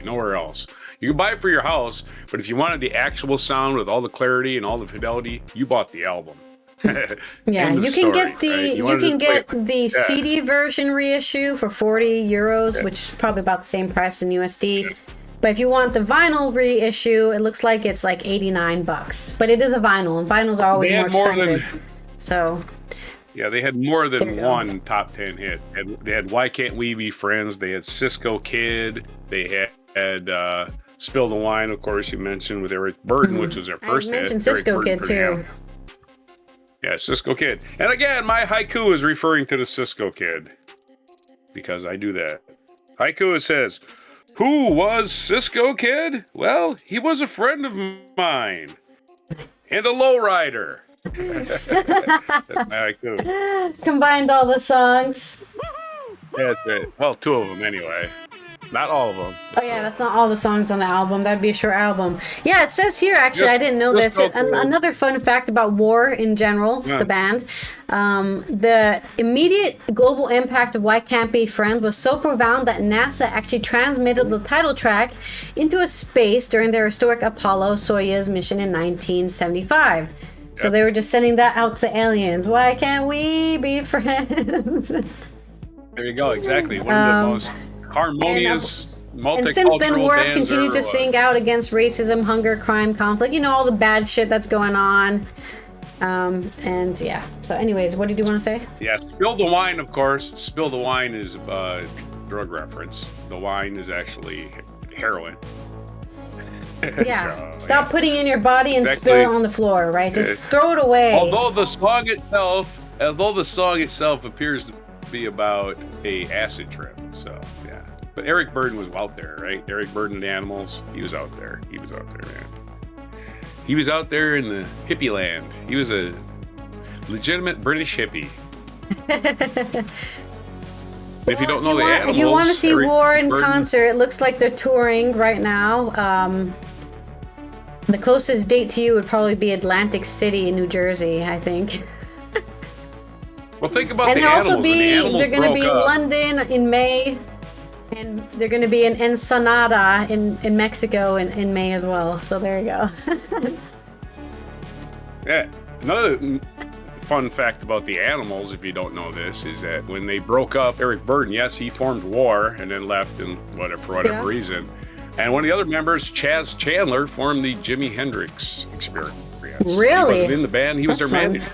Nowhere else. You could buy it for your house, but if you wanted the actual sound with all the clarity and all the fidelity, you bought the album. Yeah, End of you can story, get the right? you can get the Yeah. CD version reissue for 40 euros, which is probably about the same price in USD. But if you want the vinyl reissue, it looks like it's like $89. But it is a vinyl, and vinyls are always They more had more than- expensive. So Yeah, they had more There than you go. one top 10 hit. They had Why Can't We Be Friends? They had Cisco Kid. They had Spill the Wine, of course, you mentioned with Eric Burden, which was their I first hit. mentioned Eric Cisco Burden Kid for the too. Animals. Yeah, Cisco Kid. And again, my haiku is referring to the Cisco Kid because I do that. Haiku says, "Who was Cisco Kid? Well, he was a friend of mine and a lowrider." That's my haiku. Combined all the songs. Yeah, that's right. Well, two of them anyway. Not all of them. Oh yeah, that's not all the songs on the album. That'd be a short album. Yeah, it says here, actually, I Just- didn't know just this. go through. Another fun fact about War in general, Yeah. the band. The immediate global impact of Why Can't Be Friends was so profound that NASA actually transmitted the title track into a space during their historic Apollo-Soyuz mission in 1975. So Yep. they were just sending that out to the aliens. Why can't we be friends? There you go. Exactly. One of the most harmonious, multicultural And since then, War bands continued ever to was. sing out against racism, hunger, crime, conflict. You know, all the bad shit that's going on. And yeah. So, anyways, what did you want to say? Yeah, Spill the Wine, of course. Spill the Wine is a drug reference. The wine is actually heroin. Yeah. So, Stop putting it in your body and Exactly. spill it on the floor, right? Just throw it away. Although the song itself appears to be about a acid trip. So yeah. But Eric Burden was out there, right? Eric Burden and Animals. He was out there. He was out there, man. He was out there in the hippie land. He was a legitimate British hippie. If you don't know the Animals, if you want to see Eric War in Burden- concert, it looks like they're touring right now. The closest date to you would probably be Atlantic City in New Jersey, I think. Well, think about And the they'll Animals. also When the be, Animals they're going to broke be in up. London in May, and they're going to be in Ensenada in Mexico in May as well. So there you go. Yeah. Another fun fact about the Animals, if you don't know this, is that when they broke up, Eric Burden, yes, he formed War and then left and for whatever reason. And one of the other members, Chaz Chandler, formed the Jimi Hendrix Experience. Really? He wasn't in the band. He was That's their fun. manager.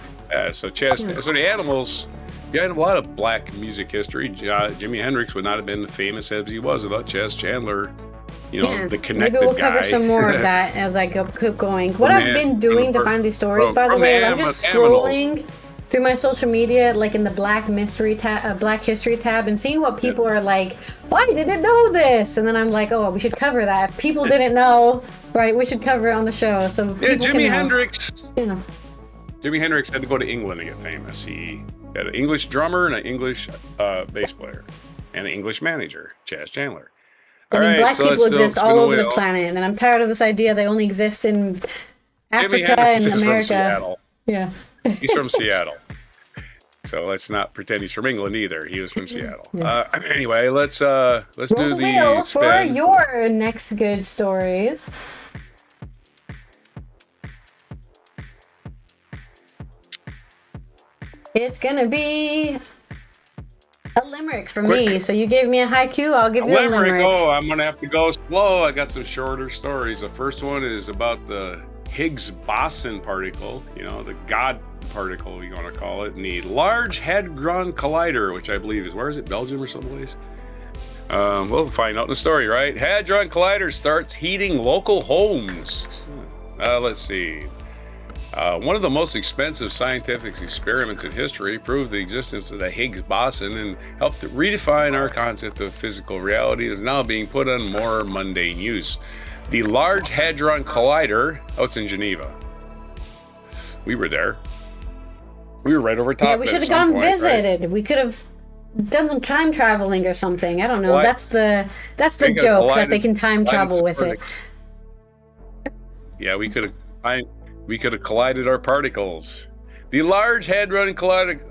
So the Animals, you had a lot of black music history. Jimi Hendrix would not have been as famous as he was without Chaz Chandler. You know, Yeah. the connected Maybe we'll cover guy. some more of that as I keep going. What I've been doing to find these stories, by the from way, the I'm just Aminals. scrolling through my social media, like in the Black History tab, and seeing what people are like. Well, I didn't know this, and then I'm like, oh, we should cover that. If people didn't know, right? We should cover it on the show so Yeah, people can Jimi know. Hendrix. Yeah. Jimi Hendrix had to go to England to get famous. He had an English drummer and an English bass player and an English manager, Chaz Chandler. I mean, black so people let's exist spin all over the wheel. planet, and I'm tired of this idea they only exist in Jimi Africa Hendrix and is from America. Seattle. Yeah. He's from Seattle. So let's not pretend he's from England either. He was from Seattle. Anyway, let's Roll do the wheel the for spin. your next good stories. It's gonna be a limerick for me. Quick. So you gave me a haiku, I'll give you a Limerick. limerick. Oh, I'm gonna have to go slow. I got some shorter stories. The first one is about the Higgs boson particle. You know, the God particle, you want to call it, and the Large Hadron Collider, which I believe is, where is it? Belgium or someplace? We'll find out in the story, right? Hadron Collider starts heating local homes. Let's see. One of the most expensive scientific experiments in history proved the existence of the Higgs boson and helped to redefine our concept of physical reality. It is now being put on more mundane use. The Large Hadron Collider, it's in Geneva. We were there. We were right over top. Yeah, we of it should at have some gone point, right? visited. We could have done some time traveling or something. I don't know. Well, That's the think of joke, that collided- they can time travel with it. Yeah, we could have collided our particles. The Large Hadron Collider,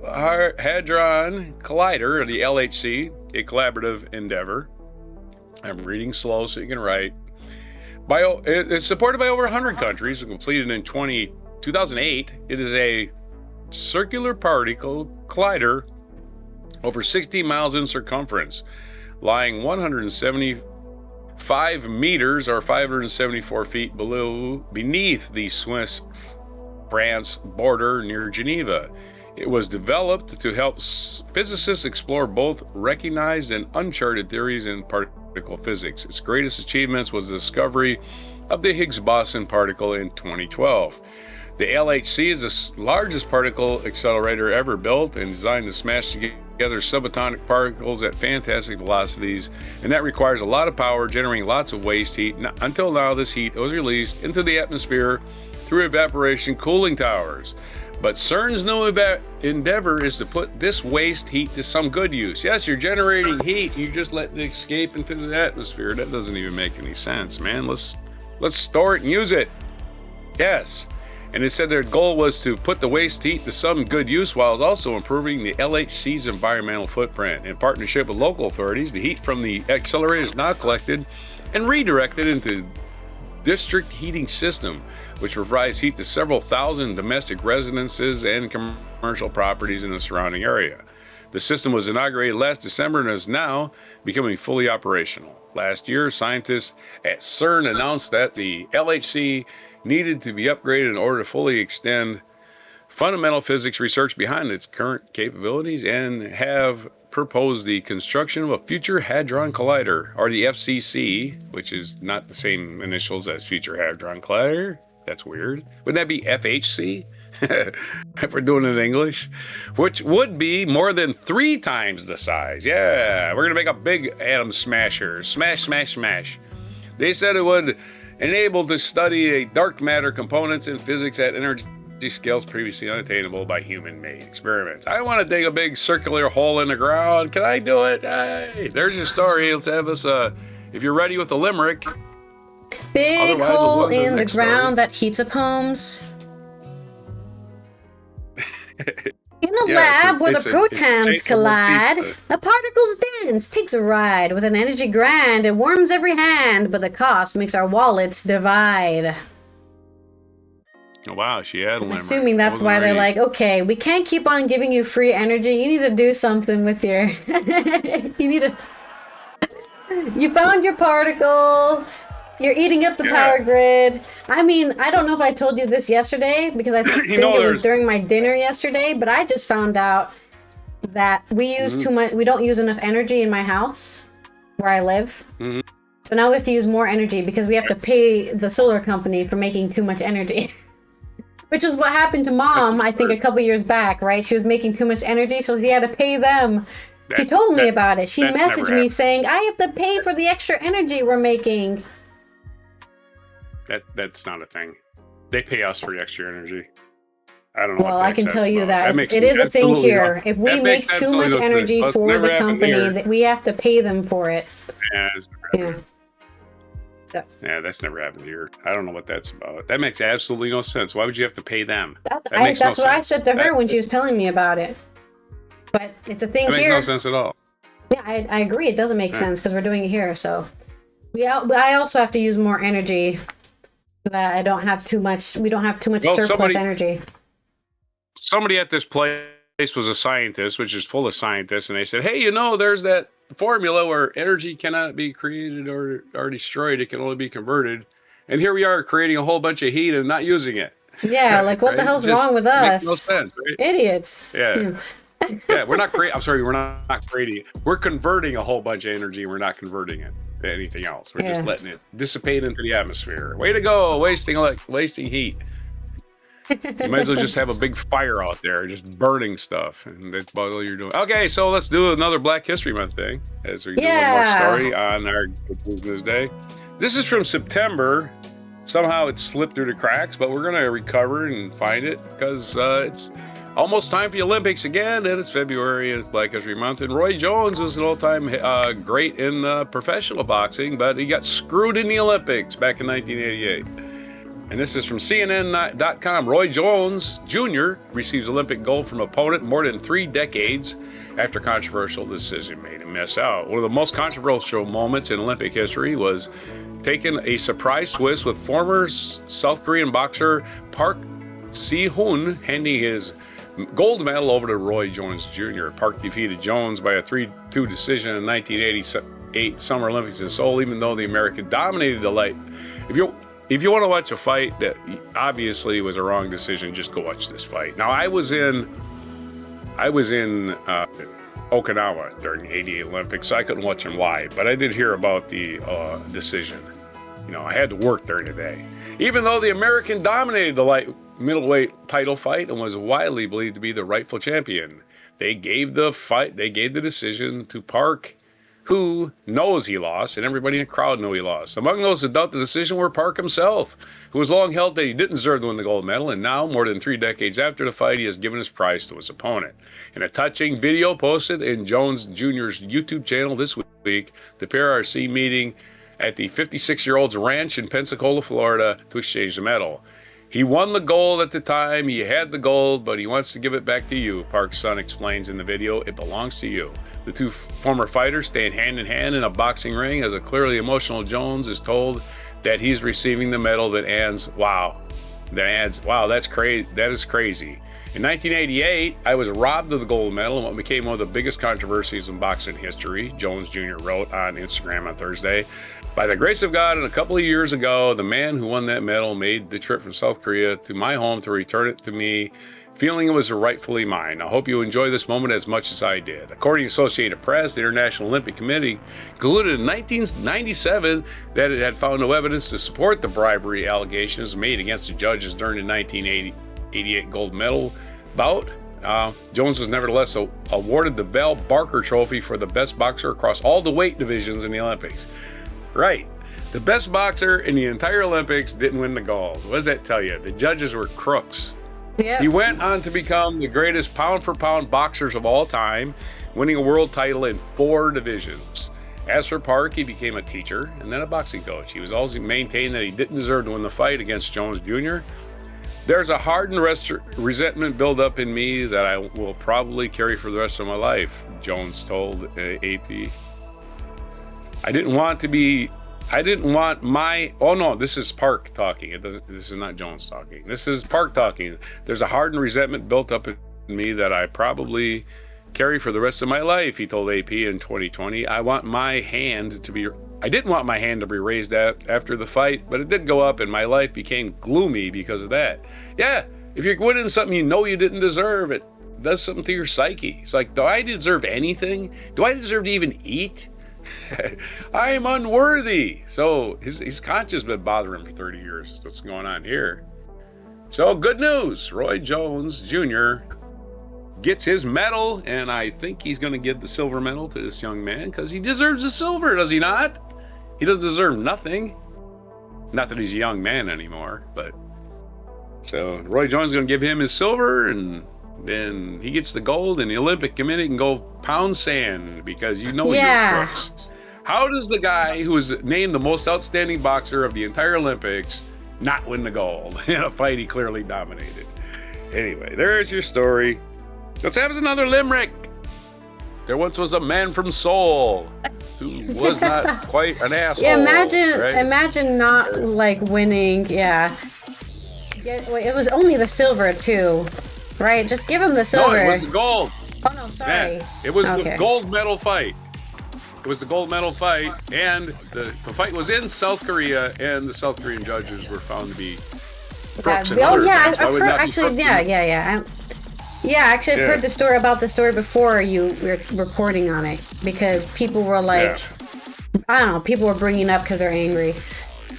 or the LHC, a collaborative endeavor. I'm reading slow so you can write. It's supported by over 100 countries and completed in 2008. It is a circular particle collider over 60 miles in circumference, lying 175 meters or 574 feet beneath the Swiss-France border near Geneva. It was developed to help physicists explore both recognized and uncharted theories in particle physics. Its greatest achievements was the discovery of the Higgs boson particle in 2012. The LHC is the largest particle accelerator ever built and designed to smash together subatomic particles at fantastic velocities, and that requires a lot of power, generating lots of waste heat. Until now, this heat was released into the atmosphere through evaporation cooling towers. But CERN's new endeavor is to put this waste heat to some good use. Yes, you're generating heat, you just let it escape into the atmosphere. That doesn't even make any sense, man. Let's store it and use it. Yes. And it said their goal was to put the waste heat to some good use while also improving the LHC's environmental footprint. In partnership with local authorities, the heat from the accelerator is now collected and redirected into district heating system, which provides heat to several thousand domestic residences and commercial properties in the surrounding area. The system was inaugurated last December and is now becoming fully operational. Last year, scientists at CERN announced that the LHC needed to be upgraded in order to fully extend fundamental physics research behind its current capabilities and have proposed the construction of a Future Hadron Collider, or the FCC, which is not the same initials as Future Hadron Collider. That's weird. Wouldn't that be FHC? If we're doing it in English, which would be more than 3 times the size. Yeah, we're gonna make a big atom smasher. Smash, smash, smash. They said it would enable to study dark matter components in physics at energy scales previously unattainable by human-made experiments. I want to dig a big circular hole in the ground. Can I do it? Hey, there's your story. Let's have us, if you're ready with the limerick. Big hole in the ground that heats up homes. In a lab where the protons collide, a particle's dance takes a ride. With an energy grand, it warms every hand, but the cost makes our wallets divide. Oh, wow, she had a limerick. I'm assuming that's why they're like, okay, we can't keep on giving you free energy. You need to do something with your... You found your particle. You're eating up the power grid. I mean, I don't know if I told you this yesterday because I think it was during my dinner yesterday, but I just found out that we use too much. We don't use enough energy in my house where I live. So now we have to use more energy because we have to pay the solar company for making too much energy. Which is what happened to Mom, I think, a couple years back, right? She was making too much energy, so she had to pay them. She told me about it. She messaged me saying, I have to pay for the extra energy we're making. That's not a thing. They pay us for the extra energy. I don't know. Well, I can tell you that it is a thing here. If we make too much energy for the company, that we have to pay them for it. Yeah. So. Yeah, that's never happened here. I don't know what that's about. That makes absolutely no sense. Why would you have to pay them? That's what I said to her when she was telling me about it. But it's a thing here. That makes no sense at all. Yeah, I agree. It doesn't make sense because we're doing it here. So I also have to use more energy so that I don't have too much. We don't have too much surplus energy. Somebody at this place was a scientist, which is full of scientists, and they said, hey, there's that formula where energy cannot be created or destroyed. It can only be converted. And here we are creating a whole bunch of heat and not using it. Yeah, like what the hell's wrong with us? Makes no sense, right? Idiots. Yeah. Yeah, we're not creating. I'm sorry, we're not creating. We're converting a whole bunch of energy. We're not converting it to anything else. We're just letting it dissipate into the atmosphere. Way to go, wasting heat. You might as well just have a big fire out there, just burning stuff, and that's about all you're doing. Okay, so let's do another Black History Month thing as we do one more story on our Good News Day. This is from September. Somehow it slipped through the cracks, but we're gonna recover and find it because it's almost time for the Olympics again, and it's February and it's Black History Month. And Roy Jones was an all-time great in professional boxing, but he got screwed in the Olympics back in 1988. And this is from CNN.com. Roy Jones Jr. receives Olympic gold from opponent more than 3 decades after controversial decision made him miss out. One of the most controversial moments in Olympic history was taking a surprise twist with former South Korean boxer Park Si-hoon handing his gold medal over to Roy Jones Jr. Park defeated Jones by a 3-2 decision in 1988 Summer Olympics in Seoul, even though the American dominated the light. If you want to watch a fight that obviously was a wrong decision, just go watch this fight. Now, I was in Okinawa during the 88 Olympics, so I couldn't watch them live, but I did hear about the decision. You know, I had to work during the day. Even though the American dominated the light middleweight title fight and was widely believed to be the rightful champion, they gave the decision to Park, who knows he lost, and everybody in the crowd knew he lost. Among those who doubt the decision were Park himself, who has long held that he didn't deserve to win the gold medal, and now, more than 3 decades after the fight, he has given his prize to his opponent. In a touching video posted in Jones Jr.'s YouTube channel this week, the pair are seen meeting at the 56-year-old's ranch in Pensacola, Florida, to exchange the medal. He won the gold at the time, he had the gold, but he wants to give it back to you, Park's son explains in the video. It belongs to you. The two former fighters stand hand in hand in a boxing ring as a clearly emotional Jones is told that he's receiving the medal that adds, wow, that's crazy. That is crazy. In 1988, I was robbed of the gold medal in what became one of the biggest controversies in boxing history, Jones Jr. wrote on Instagram on Thursday. By the grace of God, and a couple of years ago, the man who won that medal made the trip from South Korea to my home to return it to me, feeling it was rightfully mine. I hope you enjoy this moment as much as I did. According to Associated Press, the International Olympic Committee concluded in 1997 that it had found no evidence to support the bribery allegations made against the judges during the 1988 gold medal bout. Jones was nevertheless awarded the Val Barker Trophy for the best boxer across all the weight divisions in the Olympics. Right. The best boxer in the entire Olympics didn't win the gold. What does that tell you? The judges were crooks. Yep. He went on to become the greatest pound-for-pound boxers of all time, winning a world title in 4 divisions. As for Park, he became a teacher and then a boxing coach. He was always maintained that he didn't deserve to win the fight against Jones Jr. There's a hardened resentment build up in me that I will probably carry for the rest of my life, Jones told AP. This is Park talking. This is not Jones talking. This is Park talking. There's a hardened resentment built up in me that I probably carry for the rest of my life, he told AP in 2020. I didn't want my hand to be raised after the fight, but it did go up and my life became gloomy because of that. Yeah, if you're winning something you know you didn't deserve, it does something to your psyche. It's like, do I deserve anything? Do I deserve to even eat? I am unworthy. So his conscience has been bothering him for 30 years. What's going on here? So good news. Roy Jones Jr. gets his medal, and I think he's going to give the silver medal to this young man because he deserves the silver, does he not? He doesn't deserve nothing. Not that he's a young man anymore, but so Roy Jones is going to give him his silver, and then he gets the gold, and the Olympic Committee can go pound sand because you're crooks. How does the guy who was named the most outstanding boxer of the entire Olympics not win the gold in a fight he clearly dominated? Anyway, there's your story. Let's have another limerick. There once was a man from Seoul who was not quite an asshole. Yeah, right? imagine not like winning. Yeah, it was only the silver too. Right, just give him the silver. No, it was the gold. Oh no, sorry. Yeah, it was the gold medal fight. It was the gold medal fight, and the fight was in South Korea, and the South Korean judges were found to be crooks. I've heard, actually, I've heard the story about the story before you were reporting on it, because people were like, I don't know, people were bringing it up because they're angry.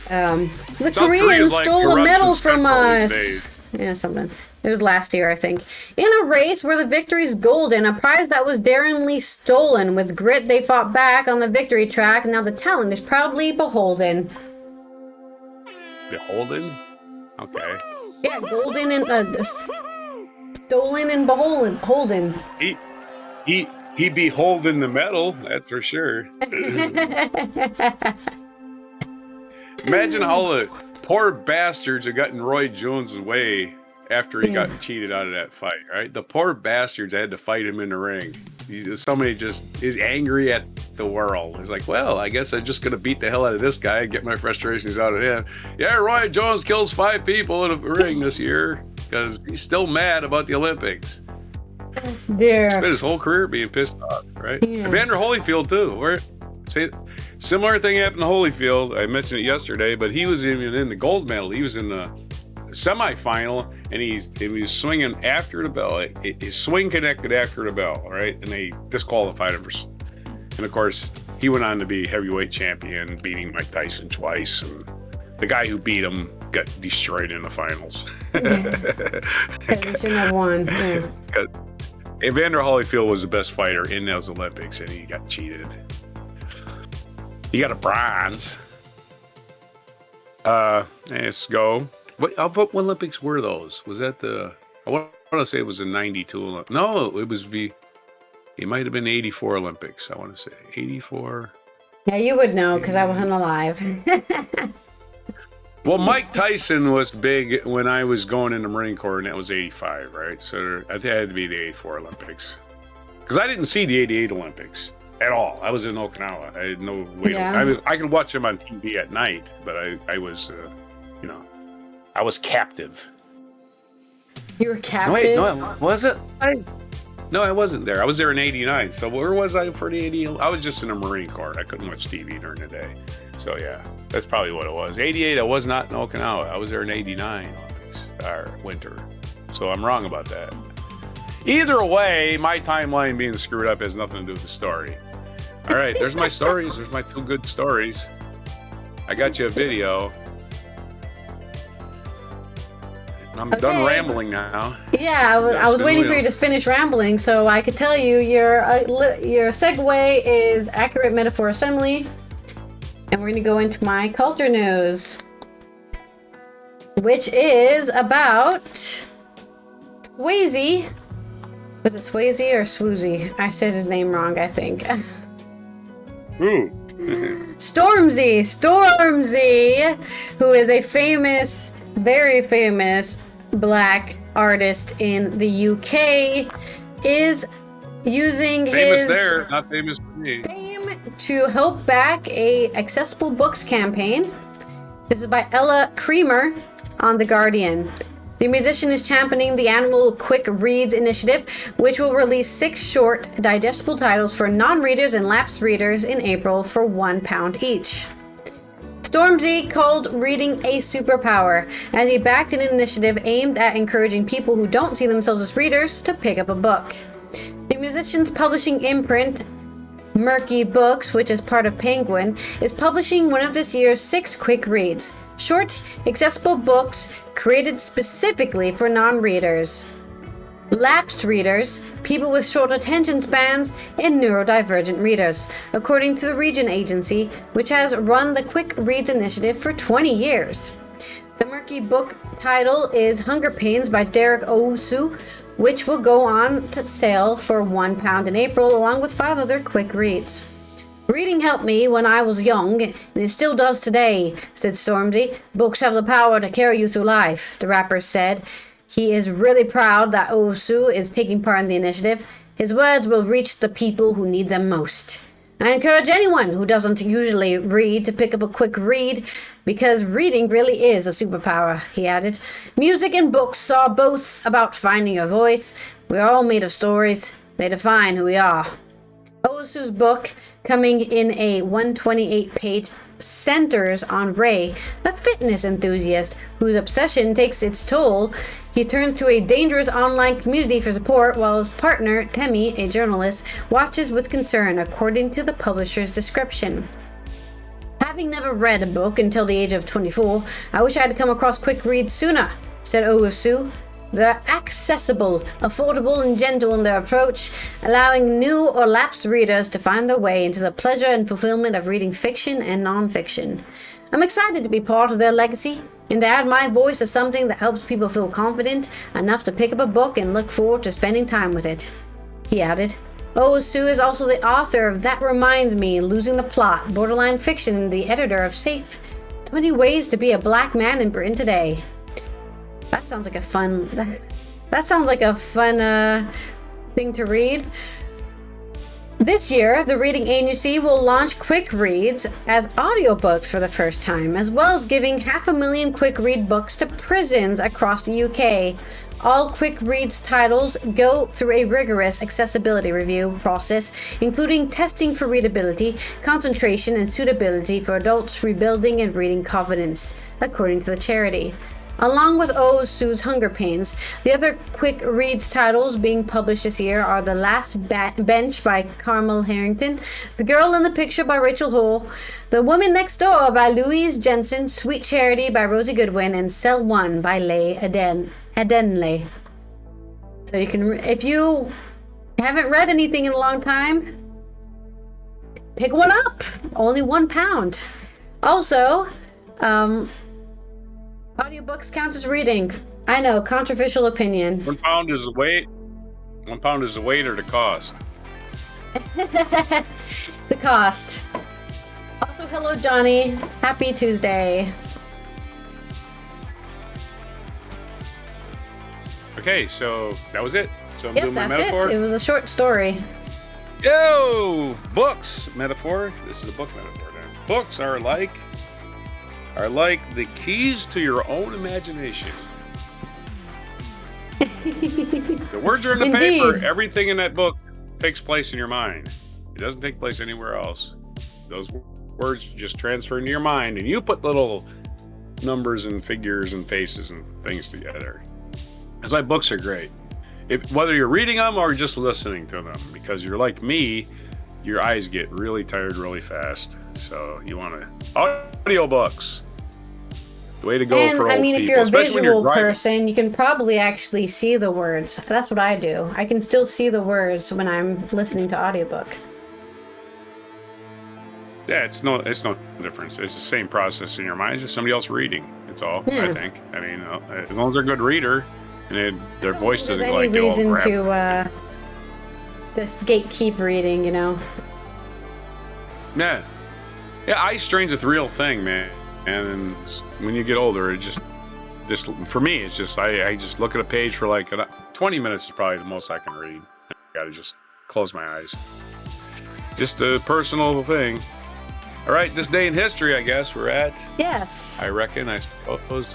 The Koreans stole a medal from us. Yeah, something. It was last year, I think. In a race where the victory's golden, a prize that was daringly stolen. With grit, they fought back on the victory track. Now the talent is proudly beholden. Beholden? Okay. Yeah, golden and stolen and beholden. He beholden the medal, that's for sure. Imagine how the poor bastards have gotten Roy Jones' way after he got cheated out of that fight, right? The poor bastards had to fight him in the ring. Somebody just is angry at the world. He's like, well, I guess I'm just going to beat the hell out of this guy and get my frustrations out of him. Yeah, Roy Jones kills 5 people in a ring this year because he's still mad about the Olympics. Dear. Spent his whole career being pissed off, right? Yeah. Evander Holyfield too. Similar thing happened to Holyfield. I mentioned it yesterday, but he was even in the gold medal. He was in the semifinal, and he was swinging after the bell. His swing connected after the bell, right? And they disqualified him and of course, he went on to be heavyweight champion, beating Mike Tyson twice, and the guy who beat him got destroyed in the finals. Yeah. He shouldn't have won. Yeah. Evander Holyfield was the best fighter in those Olympics, and he got cheated. He got a bronze. Let's go. What Olympics were those? Was that I want to say it was in 92. No, it might have been 84 Olympics. I want to say 84. Yeah, you would know because I wasn't alive. Well, Mike Tyson was big when I was going in the Marine Corps, and that was 85, right? So it had to be the 84 Olympics. Because I didn't see the 88 Olympics at all. I was in Okinawa. I had no way. Yeah. I could watch them on TV at night, but I was, I was captive. You were captive? Wait, no, was it? No, I wasn't there. I was there in 89. So where was I for the 88? I was just in the Marine Corps. I couldn't watch TV during the day. So yeah, that's probably what it was. 88, I was not in Okinawa. I was there in 89 Olympics, or winter. So I'm wrong about that. Either way, my timeline being screwed up has nothing to do with the story. All right, there's my stories. There's my 2 good stories. I got you a video. I'm done rambling now. Yeah, I was waiting for you to finish rambling so I could tell you your segue is accurate metaphor assembly. And we're going to go into my culture news, which is about Swayze. Was it Swayze or Swoozy? I said his name wrong, I think. Ooh. Stormy, who is a famous, very famous black artist in the UK, is using famous there, not famous to me. fame to help back a accessible books campaign. This is by Ella Creamer on The Guardian. The musician is championing the annual Quick Reads initiative, which will release 6 short, digestible titles for non-readers and lapsed readers in April for £1 each. Stormy called reading a superpower, as he backed an initiative aimed at encouraging people who don't see themselves as readers to pick up a book. The musician's publishing imprint, Murky Books, which is part of Penguin, is publishing one of this year's 6 quick reads, short, accessible books created specifically for non-readers, lapsed readers, people with short attention spans, and neurodivergent readers, according to the Region Agency, which has run the Quick Reads initiative for 20 years. The Murky book title is Hunger Pains by Derek Owusu, which will go on to sale for £1 in April, along with 5 other quick reads. Reading helped me when I was young, and it still does today, said Stormy. Books have the power to carry you through life, the rapper said. He is really proud that Owusu is taking part in the initiative. His words will reach the people who need them most. I encourage anyone who doesn't usually read to pick up a quick read, because reading really is a superpower, he added. Music and books are both about finding your voice. We are all made of stories. They define who we are. Owusu's book, coming in a 128-page, centers on Ray, a fitness enthusiast whose obsession takes its toll. He turns to a dangerous online community for support, while his partner, Temi, a journalist, watches with concern, according to the publisher's description. Having never read a book until the age of 24, I wish I had come across quick reads sooner, said Owusu. They're accessible, affordable, and gentle in their approach, allowing new or lapsed readers to find their way into the pleasure and fulfillment of reading fiction and non-fiction. I'm excited to be part of their legacy, and to add my voice to something that helps people feel confident enough to pick up a book and look forward to spending time with it, he added. Owusu is also the author of That Reminds Me, Losing the Plot, borderline fiction, and the editor of Safe 20 Ways to Be a Black Man in Britain Today. That sounds like a fun thing to read. This year, the reading agency will launch quick reads as audiobooks for the first time, as well as giving 500,000 quick read books to prisons across the UK. All quick reads titles go through a rigorous accessibility review process, including testing for readability, concentration, and suitability for adults rebuilding and reading confidence, according to the charity. Along with Oh Sue's Hunger Pains, the other quick reads titles being published this year are The Last Bench by Carmel Harrington, The Girl in the Picture by Rachel Hole, The Woman Next Door by Louise Jensen, Sweet Charity by Rosie Goodwin, and Cell 1 by Leigh Adenle. So you can, if you haven't read anything in a long time, pick one up. Only £1. Also, audiobooks count as reading. I know, controversial opinion. £1 is the weight. £1 is the weight or the cost? The cost. Also, hello, Johnny. Happy Tuesday. Okay, so that was it. So I'm Yep, doing my that's metaphor. it. It was a short story. Yo, books metaphor. This is a book metaphor now. Books are like the keys to your own imagination. The words are in the Indeed. paper. Everything in that book takes place in your mind. It doesn't take place anywhere else. Those words just transfer into your mind, and you put little numbers and figures and faces and things together. That's why books are great. Whether you're reading them or just listening to them, because you're like me, your eyes get really tired really fast. So you want to audiobooks. The way to go And for old I mean, people. if you're a especially when you're visual driving. person, you can probably actually see the words. That's what I do. I can still see the words when I'm listening to audiobook. Yeah, it's no difference. It's the same process in your mind. It's just somebody else reading. It's all. Yeah. I think. I mean, as long as they're a good reader and their voice doesn't There's go any like get all reason grab. to just gatekeep reading, you know? Yeah, eye strain's a real thing, man. And when you get older, it just for me, it's just I just look at a page for like 20 minutes is probably the most I can read. I gotta just close my eyes. Just a personal thing. All right, this day in history, I guess we're at. Yes. I reckon, I suppose.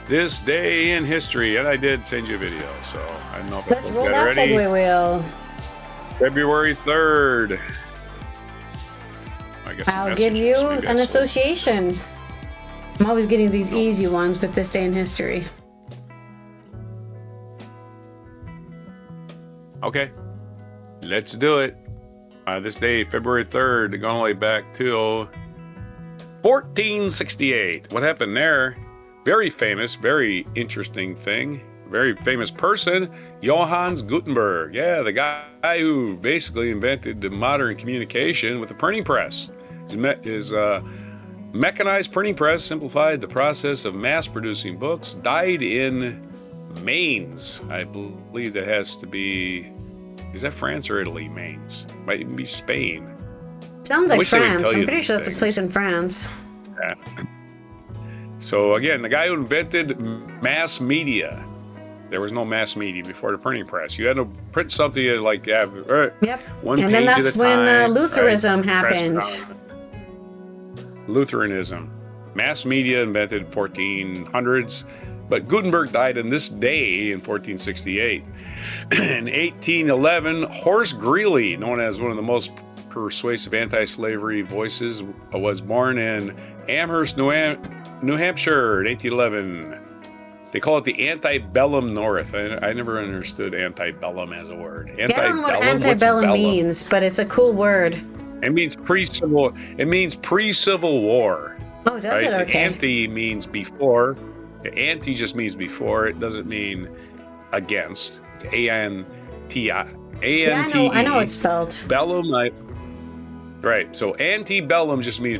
This day in history, and I did send you a video, so I don't know if Let's I roll posted that already. segue wheel. February 3rd. I guess I'll give you an association. I'm always getting these easy ones with this day in history. Okay, let's do it. This day, February 3rd, going all the way back to 1468. What happened there? Very famous, very interesting thing. Very famous person, Johannes Gutenberg. Yeah, the guy who basically invented the modern communication with the printing press. His mechanized printing press simplified the process of mass-producing books. Died in Mainz. I believe that has to be... Is that France or Italy, Mainz? Might even be Spain. Sounds like wish they would France. tell I'm you pretty these sure that's a things. place in France. Yeah. So again, the guy who invented mass media. There was no mass media before the printing press. You had to print something at like Yep. one And page then at that's a when time, Lutheranism right? Press happened. down. Lutheranism. Mass media invented 1400s, but Gutenberg died on this day in 1468. In 1811, Horace Greeley, known as one of the most persuasive anti-slavery voices, was born in Amherst, New Hampshire in 1811. They call it the antebellum North. I never understood antebellum as a word. Yeah, I don't know what What's antebellum bellum? means, but it's a cool word. It means pre-civil. It means pre-Civil War. Oh, does it? Okay. Ante means before. Ante just means before. It doesn't mean against. It's A-N-T-I. Yeah, I know it's spelled. Bellum, right. So antebellum just means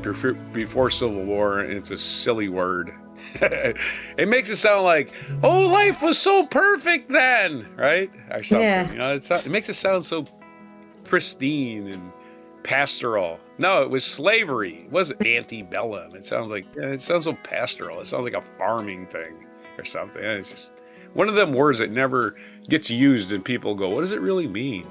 before Civil War, and it's a silly word. It makes it sound like, oh, life was so perfect then, right? Or something. Yeah. You know, it makes it sound so pristine and pastoral. No, it was slavery. It wasn't antebellum. It sounds so pastoral. It sounds like a farming thing or something. It's just one of them words that never gets used, and people go, what does it really mean?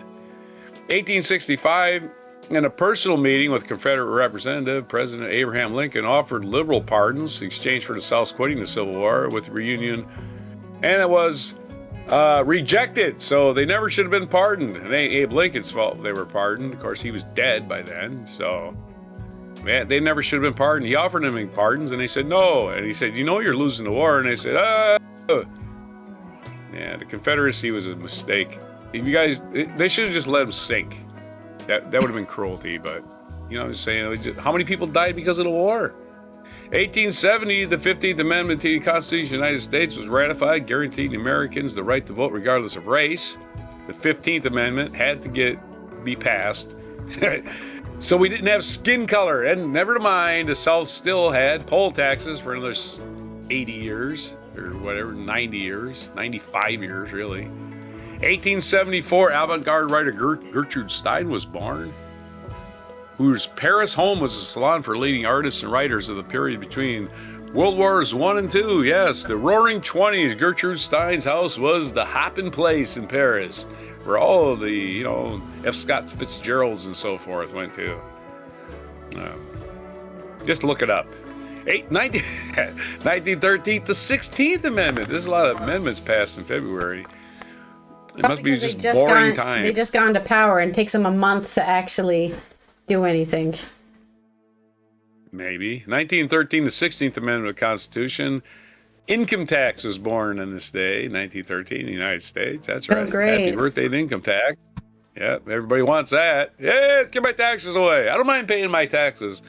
1865, in a personal meeting with Confederate representative, President Abraham Lincoln offered liberal pardons in exchange for the South quitting the Civil War with reunion. And it was rejected, so they never should have been pardoned. It ain't Abe Lincoln's fault they were pardoned. Of course, he was dead by then, so man, they never should have been pardoned. He offered them pardons, and they said no. And he said, you know, you're losing the war. And they said, yeah, the Confederacy was a mistake. If you guys, they should have just let them sink. That would have been cruelty, but you know, I'm just saying, how many people died because of the war? 1870, the 15th Amendment to the Constitution of the United States was ratified, guaranteeing Americans the right to vote regardless of race. The 15th Amendment had to be passed. So we didn't have skin color, and never mind, the South still had poll taxes for another 80 years, or whatever, 90 years, 95 years, really. 1874, avant-garde writer Gertrude Stein was born, whose Paris home was a salon for leading artists and writers of the period between World Wars I and II. Yes, the Roaring Twenties. Gertrude Stein's house was the hopping place in Paris, where all of the, you know, F. Scott Fitzgeralds and so forth went to. Just look it up. 1913, the 16th Amendment. There's a lot of amendments passed in February. It must be just boring time. They just got into power, and it takes them a month to actually do anything. Maybe. 1913, the 16th Amendment of the Constitution. Income tax was born on this day, 1913, in the United States. That's right. Oh, great. Happy birthday to income tax. Yep, everybody wants that. Yeah, let's get my taxes away. I don't mind paying my taxes,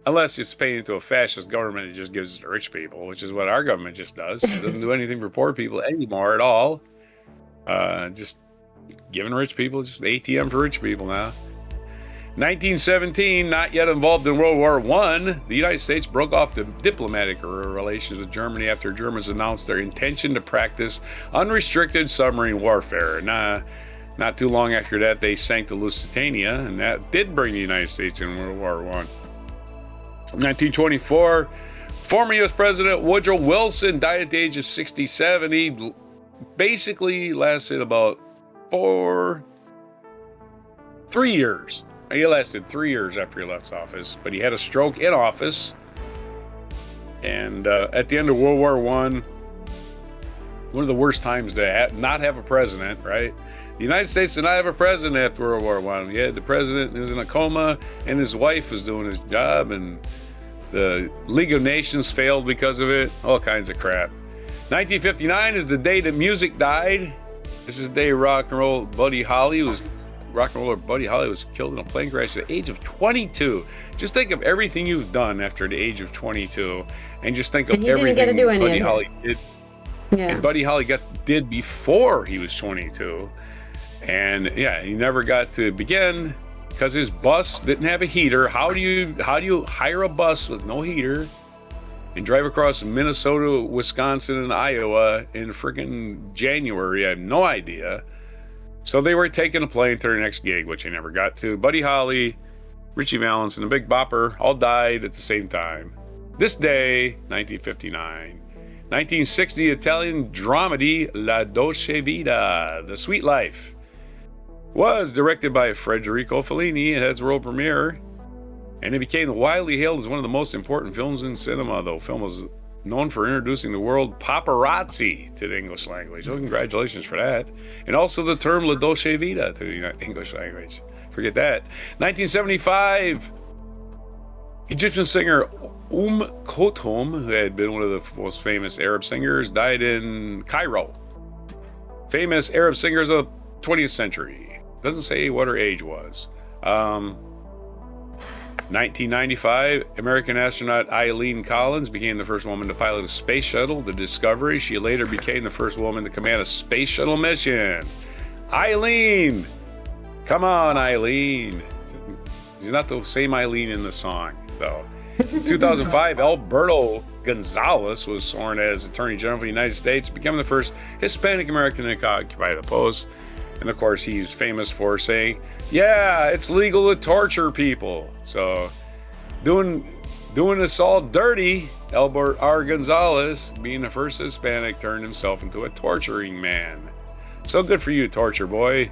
unless it's paying into a fascist government that just gives it to rich people, which is what our government just does. It doesn't do anything for poor people anymore at all. Just giving rich people, just ATM for rich people now. 1917, not yet involved in World War I, the United States broke off the diplomatic relations with Germany after Germans announced their intention to practice unrestricted submarine warfare. Not too long after that, they sank the Lusitania, and that did bring the United States in World War I. 1924, former U.S. President Woodrow Wilson died at the age of 67. He basically lasted about 3 years. He lasted 3 years after he left office, but he had a stroke in office. And at the end of World War I, one of the worst times to not have a president, right? The United States did not have a president after World War I. You had the president who was in a coma, and his wife was doing his job, and the League of Nations failed because of it. All kinds of crap. 1959 is the day that music died. This is the day rock and roller Buddy Holly was killed in a plane crash at the age of 22. Just think of everything you've done after the age of 22, and just think of everything Buddy Holly did. Yeah. And Buddy Holly did before he was 22. And yeah, he never got to begin because his bus didn't have a heater. How do you hire a bus with no heater and drive across Minnesota, Wisconsin, and Iowa in freaking January? I have no idea. So they were taking a plane to their next gig, which they never got to. Buddy Holly, Richie Valens, and the Big Bopper all died at the same time. This day, 1959. 1960, Italian dramedy La Dolce Vita, The Sweet Life, was directed by Federico Fellini. It had its world premiere, and it became widely hailed as one of the most important films in cinema. The film was known for introducing the word paparazzi to the English language. So congratulations for that. And also the term La Dolce Vita to the English language. Forget that. 1975, Egyptian singer Kulthum, who had been one of the most famous Arab singers, died in Cairo. Famous Arab singers of the 20th century. Doesn't say what her age was. 1995, American astronaut Eileen Collins became the first woman to pilot a space shuttle, the Discovery. She later became the first woman to command a space shuttle mission. Eileen! Come on, Eileen. She's not the same Eileen in the song, though. In 2005, Alberto Gonzalez was sworn as Attorney General of the United States, becoming the first Hispanic American to occupy the post. And of course, he's famous for saying, yeah, it's legal to torture people. So doing us all dirty, Albert R. Gonzalez, being the first Hispanic, turned himself into a torturing man. So good for you, torture boy.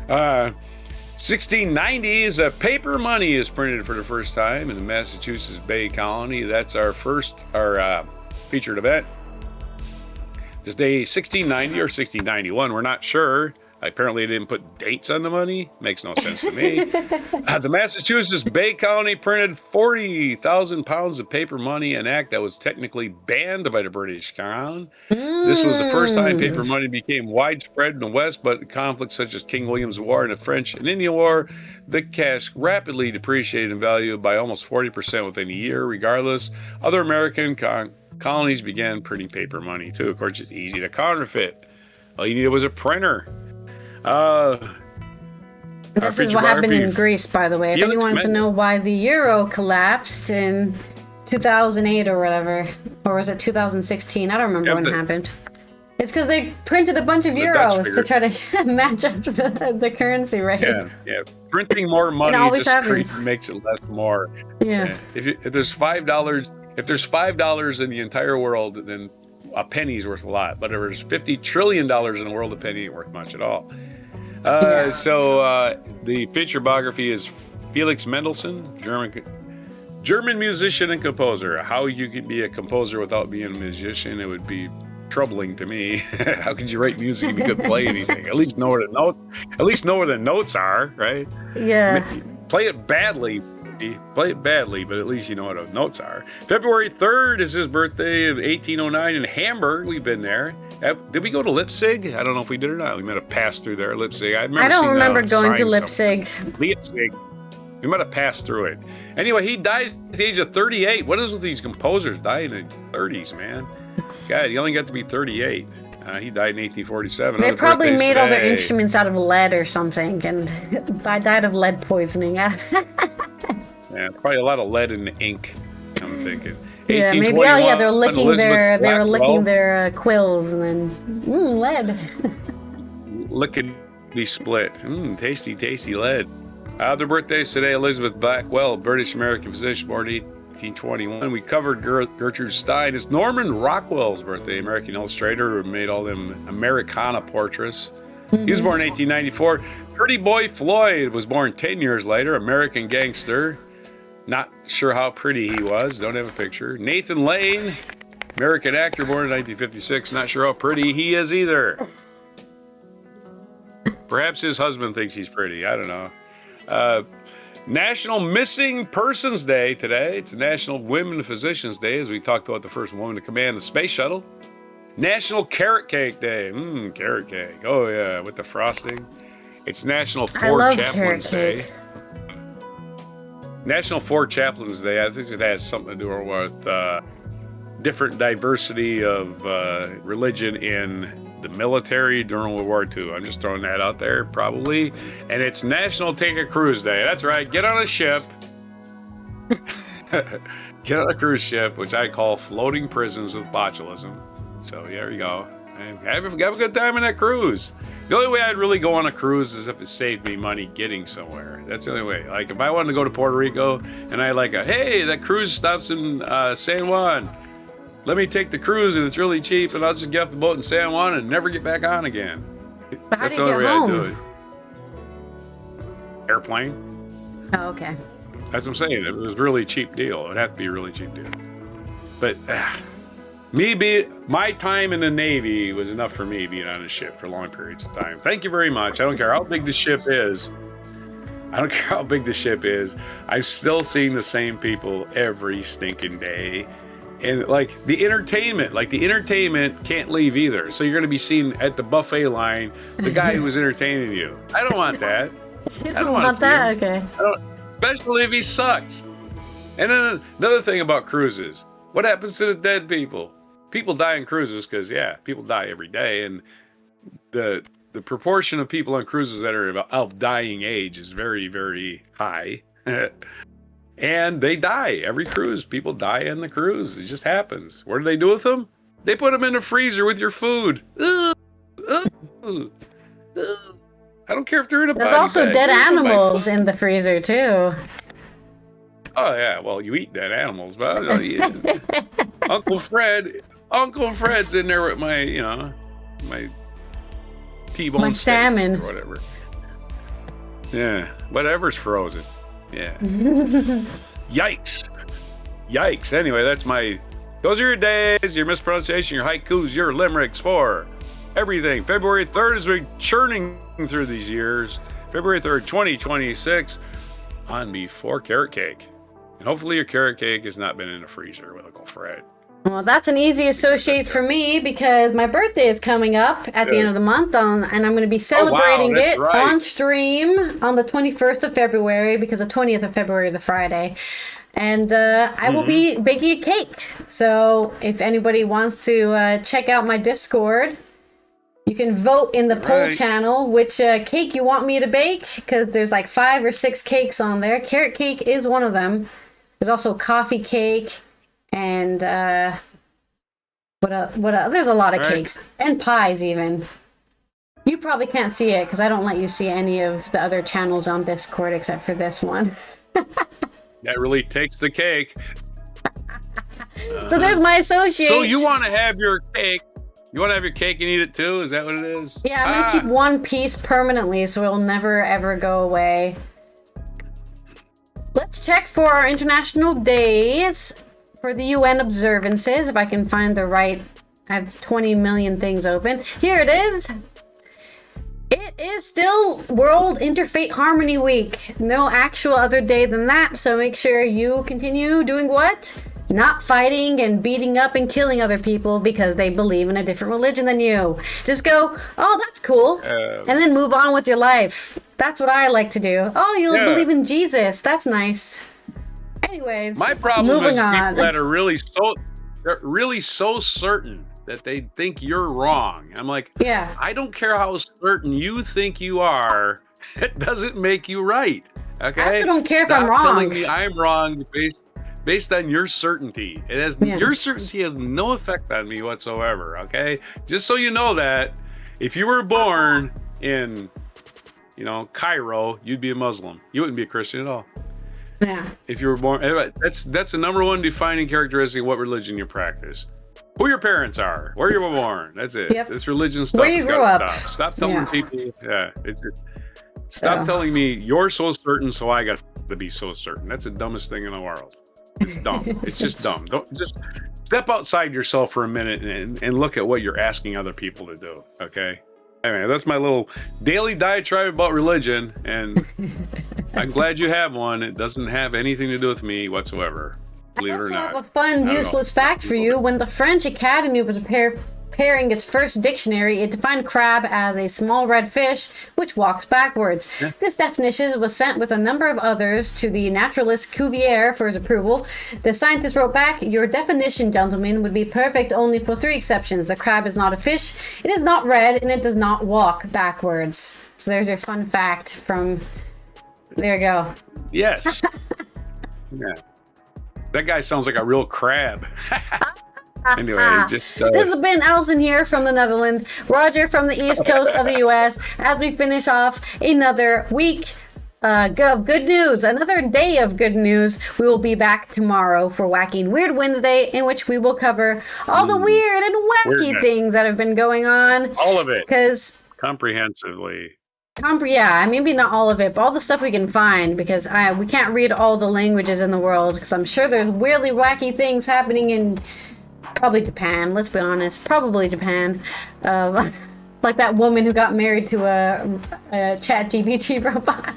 1690s, paper money is printed for the first time in the Massachusetts Bay Colony. That's our featured event. This day 1690 or 1691, we're not sure. Apparently, they didn't put dates on the money. Makes no sense to me. The Massachusetts Bay County printed 40,000 pounds of paper money, an act that was technically banned by the British Crown. This was the first time paper money became widespread in the West, but conflicts such as King William's War and the French and Indian War, the cash rapidly depreciated in value by almost 40% within a year. Regardless, other American colonies began printing paper money too. Of course, it's easy to counterfeit. All you needed was a printer. This is what happened in Greece, by the way. If anyone wants to know why the euro collapsed in 2008 or whatever, or was it 2016? I don't remember when it happened. It's because they printed a bunch of euros to try to match up the currency rate. Yeah. Printing more money just makes it less more. Yeah. If there's $5 in the entire world, then a penny's worth a lot. But if there's $50 trillion in the world, a penny ain't worth much at all. So the feature biography is Felix Mendelssohn, German musician and composer. How you could be a composer without being a musician, it would be troubling to me. How could you write music if you couldn't play anything? At least know where the notes are, right? Yeah. Play it badly, but at least you know what the notes are. February 3rd is his birthday of 1809 in Hamburg. We've been there. Did we go to Leipzig? I don't know if we did or not. We might have passed through there, Leipzig. I don't remember going to Leipzig. Leipzig. We might have passed through it. Anyway, he died at the age of 38. What is with these composers dying in their 30s, man? God, he only got to be 38. He died in 1847. They probably made all their instruments out of lead or something, and I died of lead poisoning. Yeah, probably a lot of lead in the ink, I'm thinking. Yeah, maybe. Oh, yeah, they're licking their quills and then lead. Licking the split. Tasty lead. Their birthdays today: Elizabeth Blackwell, British American physician, born in 1821. We covered Gertrude Stein. It's Norman Rockwell's birthday, American illustrator who made all them Americana portraits. He was born in 1894. Pretty Boy Floyd was born 10 years later, American gangster. Not sure how pretty he was. Don't have a picture. Nathan Lane, American actor, born in 1956. Not sure how pretty he is either. Perhaps his husband thinks he's pretty. I don't know. National Missing Persons Day today. It's National Women Physicians Day, as we talked about the first woman to command the space shuttle. National Carrot Cake Day. Carrot cake. Oh, yeah, with the frosting. It's National Four Chaplains Day. National Four Chaplains Day. I think it has something to do with different diversity of religion in the military during World War II. I'm just throwing that out there, probably. And it's National Take a Cruise Day. That's right. Get on a ship. Get on a cruise ship, which I call floating prisons with botulism. So there you go. And have a good time on that cruise. The only way I'd really go on a cruise is if it saved me money getting somewhere. That's the only way. Like if I wanted to go to Puerto Rico and I hey, that cruise stops in San Juan. Let me take the cruise and it's really cheap and I'll just get off the boat in San Juan and never get back on again. But how do you get home? I'd do it. Airplane. Oh, okay. That's what I'm saying. It was a really cheap deal. It'd have to be a really cheap deal. But my time in the Navy was enough for me being on a ship for long periods of time. Thank you very much. I don't care how big the ship is. I've still seen the same people every stinking day. And the entertainment can't leave either. So you're going to be seen at the buffet line, the guy who was entertaining you. I don't want that. I don't want that? Okay. Especially if he sucks. And then another thing about cruises. What happens to the dead people? People die on cruises because, people die every day. And the proportion of people on cruises that are of dying age is very, very high. And they die. Every cruise, people die on the cruise. It just happens. What do they do with them? They put them in the freezer with your food. I don't care if they're in a body bag. There's also dead animals in the freezer, too. Oh, yeah. Well, you eat dead animals. But Uncle Fred's in there with my T-bone my salmon. Or whatever. Yeah. Whatever's frozen. Yeah. Yikes. Anyway, that's my Those are your days, your mispronunciation, your haikus, your limericks for everything. February 3rd, as we're churning through these years. February 3rd, 2026, on before carrot cake. And hopefully your carrot cake has not been in a freezer with Uncle Fred. Well, that's an easy associate for me because my birthday is coming up at the end of the month, and I'm going to be celebrating it on stream on the 21st of February because the 20th of February is a Friday. And I will be baking a cake. So if anybody wants to check out my Discord, you can vote in the poll channel which cake you want me to bake, because there's like 5 or 6 cakes on there. Carrot cake is one of them. There's also coffee cake and what else? There's a lot of cakes and pies even. You probably can't see it because I don't let you see any of the other channels on Discord except for this one. That really takes the cake. So there's my associate. So you want to have your cake. You want to have your cake and eat it too? Is that what it is? Yeah, I'm going to keep one piece permanently so it'll never ever go away. Let's check for our international days for the UN observances. If I can find the right, I have 20 million things open. Here it is. It is still World Interfaith Harmony Week. No actual other day than that. So make sure you continue doing what? Not fighting and beating up and killing other people because they believe in a different religion than you. Just go, oh, that's cool. And then move on with your life. That's what I like to do. Oh, you believe in Jesus. That's nice. Anyways, my problem moving is on. people that are really so certain that they think you're wrong. I'm like, I don't care how certain you think you are. It doesn't make you right. Okay. I also don't care Stop if I'm wrong. telling me I'm wrong based on your certainty. It has your certainty has no effect on me whatsoever. Okay. Just so you know that if you were born in, Cairo, you'd be a Muslim. You wouldn't be a Christian at all. Yeah. If you were born, that's the number one defining characteristic of what religion you practice. Who your parents are, where you were born. That's it. Yep. This religion stuff. Where you grew up. Stop telling people. Stop telling me you're so certain, so I got to be so certain. That's the dumbest thing in the world. It's dumb. It's just dumb. Don't just step outside yourself for a minute and look at what you're asking other people to do. Okay. Anyway, that's my little daily diatribe about religion, and I'm glad you have one. It doesn't have anything to do with me whatsoever. Believe it or not. I also have a fun, useless fact for you. When the French Academy was preparing its first dictionary, it defined crab as a small red fish which walks backwards. Yeah. This definition was sent with a number of others to the naturalist Cuvier for his approval. The scientist wrote back, "Your definition, gentlemen, would be perfect only for 3 exceptions. The crab is not a fish, it is not red, and it does not walk backwards." So there's your fun fact from... There you go. Yes. Yeah. That guy sounds like a real crab. Anyway, just... This has been Alison here from the Netherlands, Roger from the East Coast of the U.S. As we finish off another week of good news, another day of good news, we will be back tomorrow for Wacky and Weird Wednesday, in which we will cover all the weird and wacky things that have been going on. All of it. Because... comprehensively. Yeah, maybe not all of it, but all the stuff we can find, because we can't read all the languages in the world, because I'm sure there's weirdly wacky things happening in probably Japan. Let's be honest, probably Japan. Like that woman who got married to a ChatGPT robot.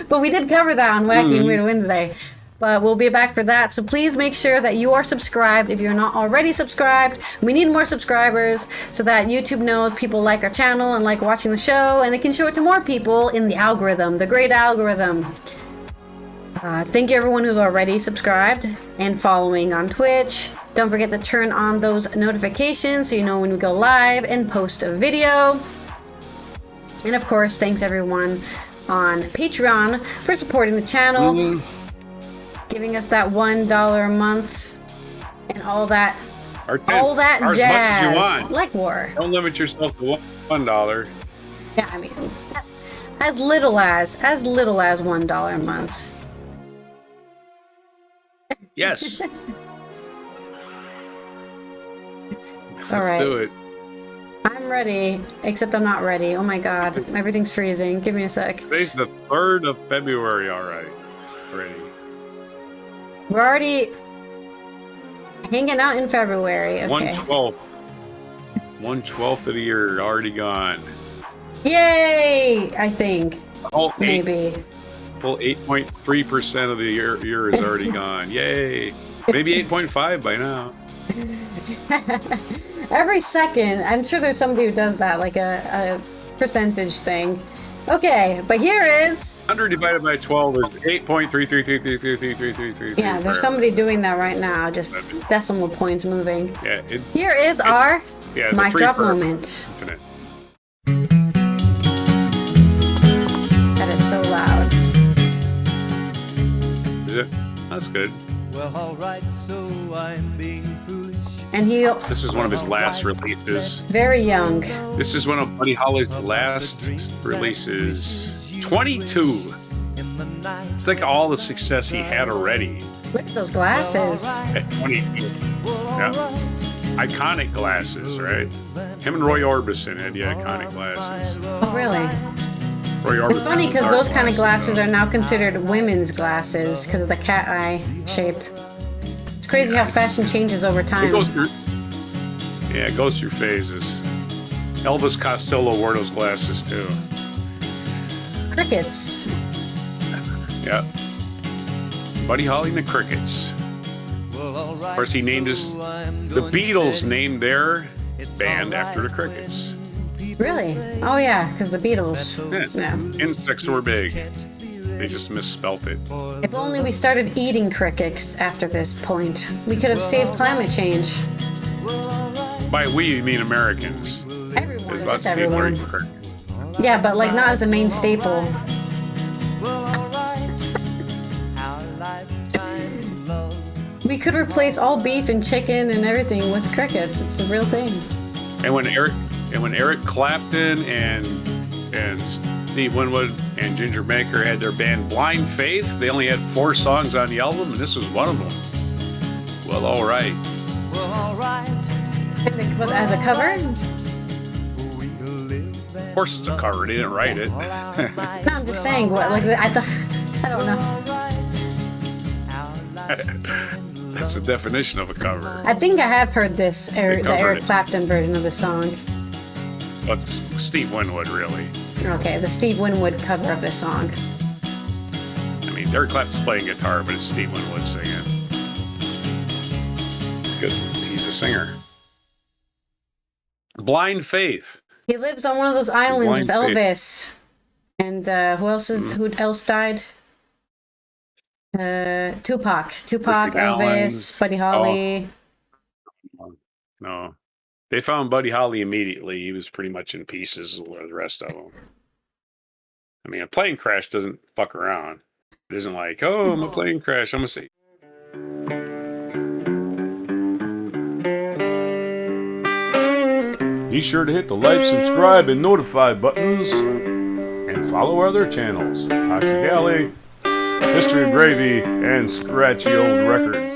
But we did cover that on Wacky and Weird Wednesday. But we'll be back for that. So please make sure that you are subscribed if you're not already subscribed. We need more subscribers so that YouTube knows people like our channel and like watching the show, and they can show it to more people in the algorithm, the great algorithm. Thank you everyone who's already subscribed and following on Twitch. Don't forget to turn on those notifications so you know when we go live and post a video. And of course, thanks everyone on Patreon for supporting the channel. Giving us that $1 a month and all that jazz. As much as you want. Like war. Don't limit yourself to $1. Yeah, as little as $1 a month. Yes. Let's do it. I'm ready, except I'm not ready. Oh my god, everything's freezing. Give me a sec. Today's the 3rd of February, all right. Ready. We're already Hanging out in February. Okay. 1/12 of the year already gone. Yay! I think. Oh, maybe. Full 8.3% of the year is already gone. Yay! Maybe 8.5 by now. Every second, I'm sure there's somebody who does that, like a percentage thing. Okay, but here is 100 divided by 12 is 8.3333333333. yeah. There's somebody doing that right now. Just decimal points moving. Yeah. Here is our mic drop moment. Infinite. That is so loud. Is it? That's good. Well, alright, so I'm being foolish. And This is one of his last releases. very young. This is one of Buddy Holly's last releases. 22. It's like all the success he had already Look at those glasses. at 22. Yeah. Iconic glasses, right? Him and Roy Orbison had the iconic glasses. Oh, really? Roy Orbison. It's funny because those kind of glasses are now considered women's glasses because of the cat eye shape. It's crazy how fashion changes over time. It goes through phases. Elvis Costello wore those glasses too. Crickets. Yeah. Buddy Holly and the Crickets. Of course, he named the Beatles named their band after the Crickets. Really? Oh yeah, because the Beatles. Yeah. Yeah. Insects were big. They just misspelt it. If only we started eating crickets after this point, we could have saved climate change. By we, you mean Americans. Everyone, There's just lots of people everyone. eating crickets. Yeah, but like not as a main staple. We could replace all beef and chicken and everything with crickets. It's a real thing. And when Eric Clapton and Steve Winwood and Ginger Baker had their band Blind Faith, they only had 4 songs on the album, and this was one of them. Well, all right. As a cover? Of course, it's a cover. They didn't write it. No, I'm just saying. What? Like I don't know. That's the definition of a cover. I think I have heard this, the covered Eric it. Clapton version of the song. But Steve Winwood, really. Okay, the Steve Winwood cover of this song. I mean, Eric Clapton's playing guitar, but it's Steve Winwood singing. Good. He's a singer. Blind Faith. He lives on one of those islands with Blind Elvis. And who else died? Tupac, Elvis, Allen's. Buddy Holly. Oh. No. They found Buddy Holly immediately. He was pretty much in pieces with the rest of them. I mean, a plane crash doesn't fuck around. It isn't like, oh, my plane crash. I'm going to say. Be sure to hit the like, subscribe, and notify buttons. And follow our other channels, Toxic Alley, History of Gravy, and Scratchy Old Records.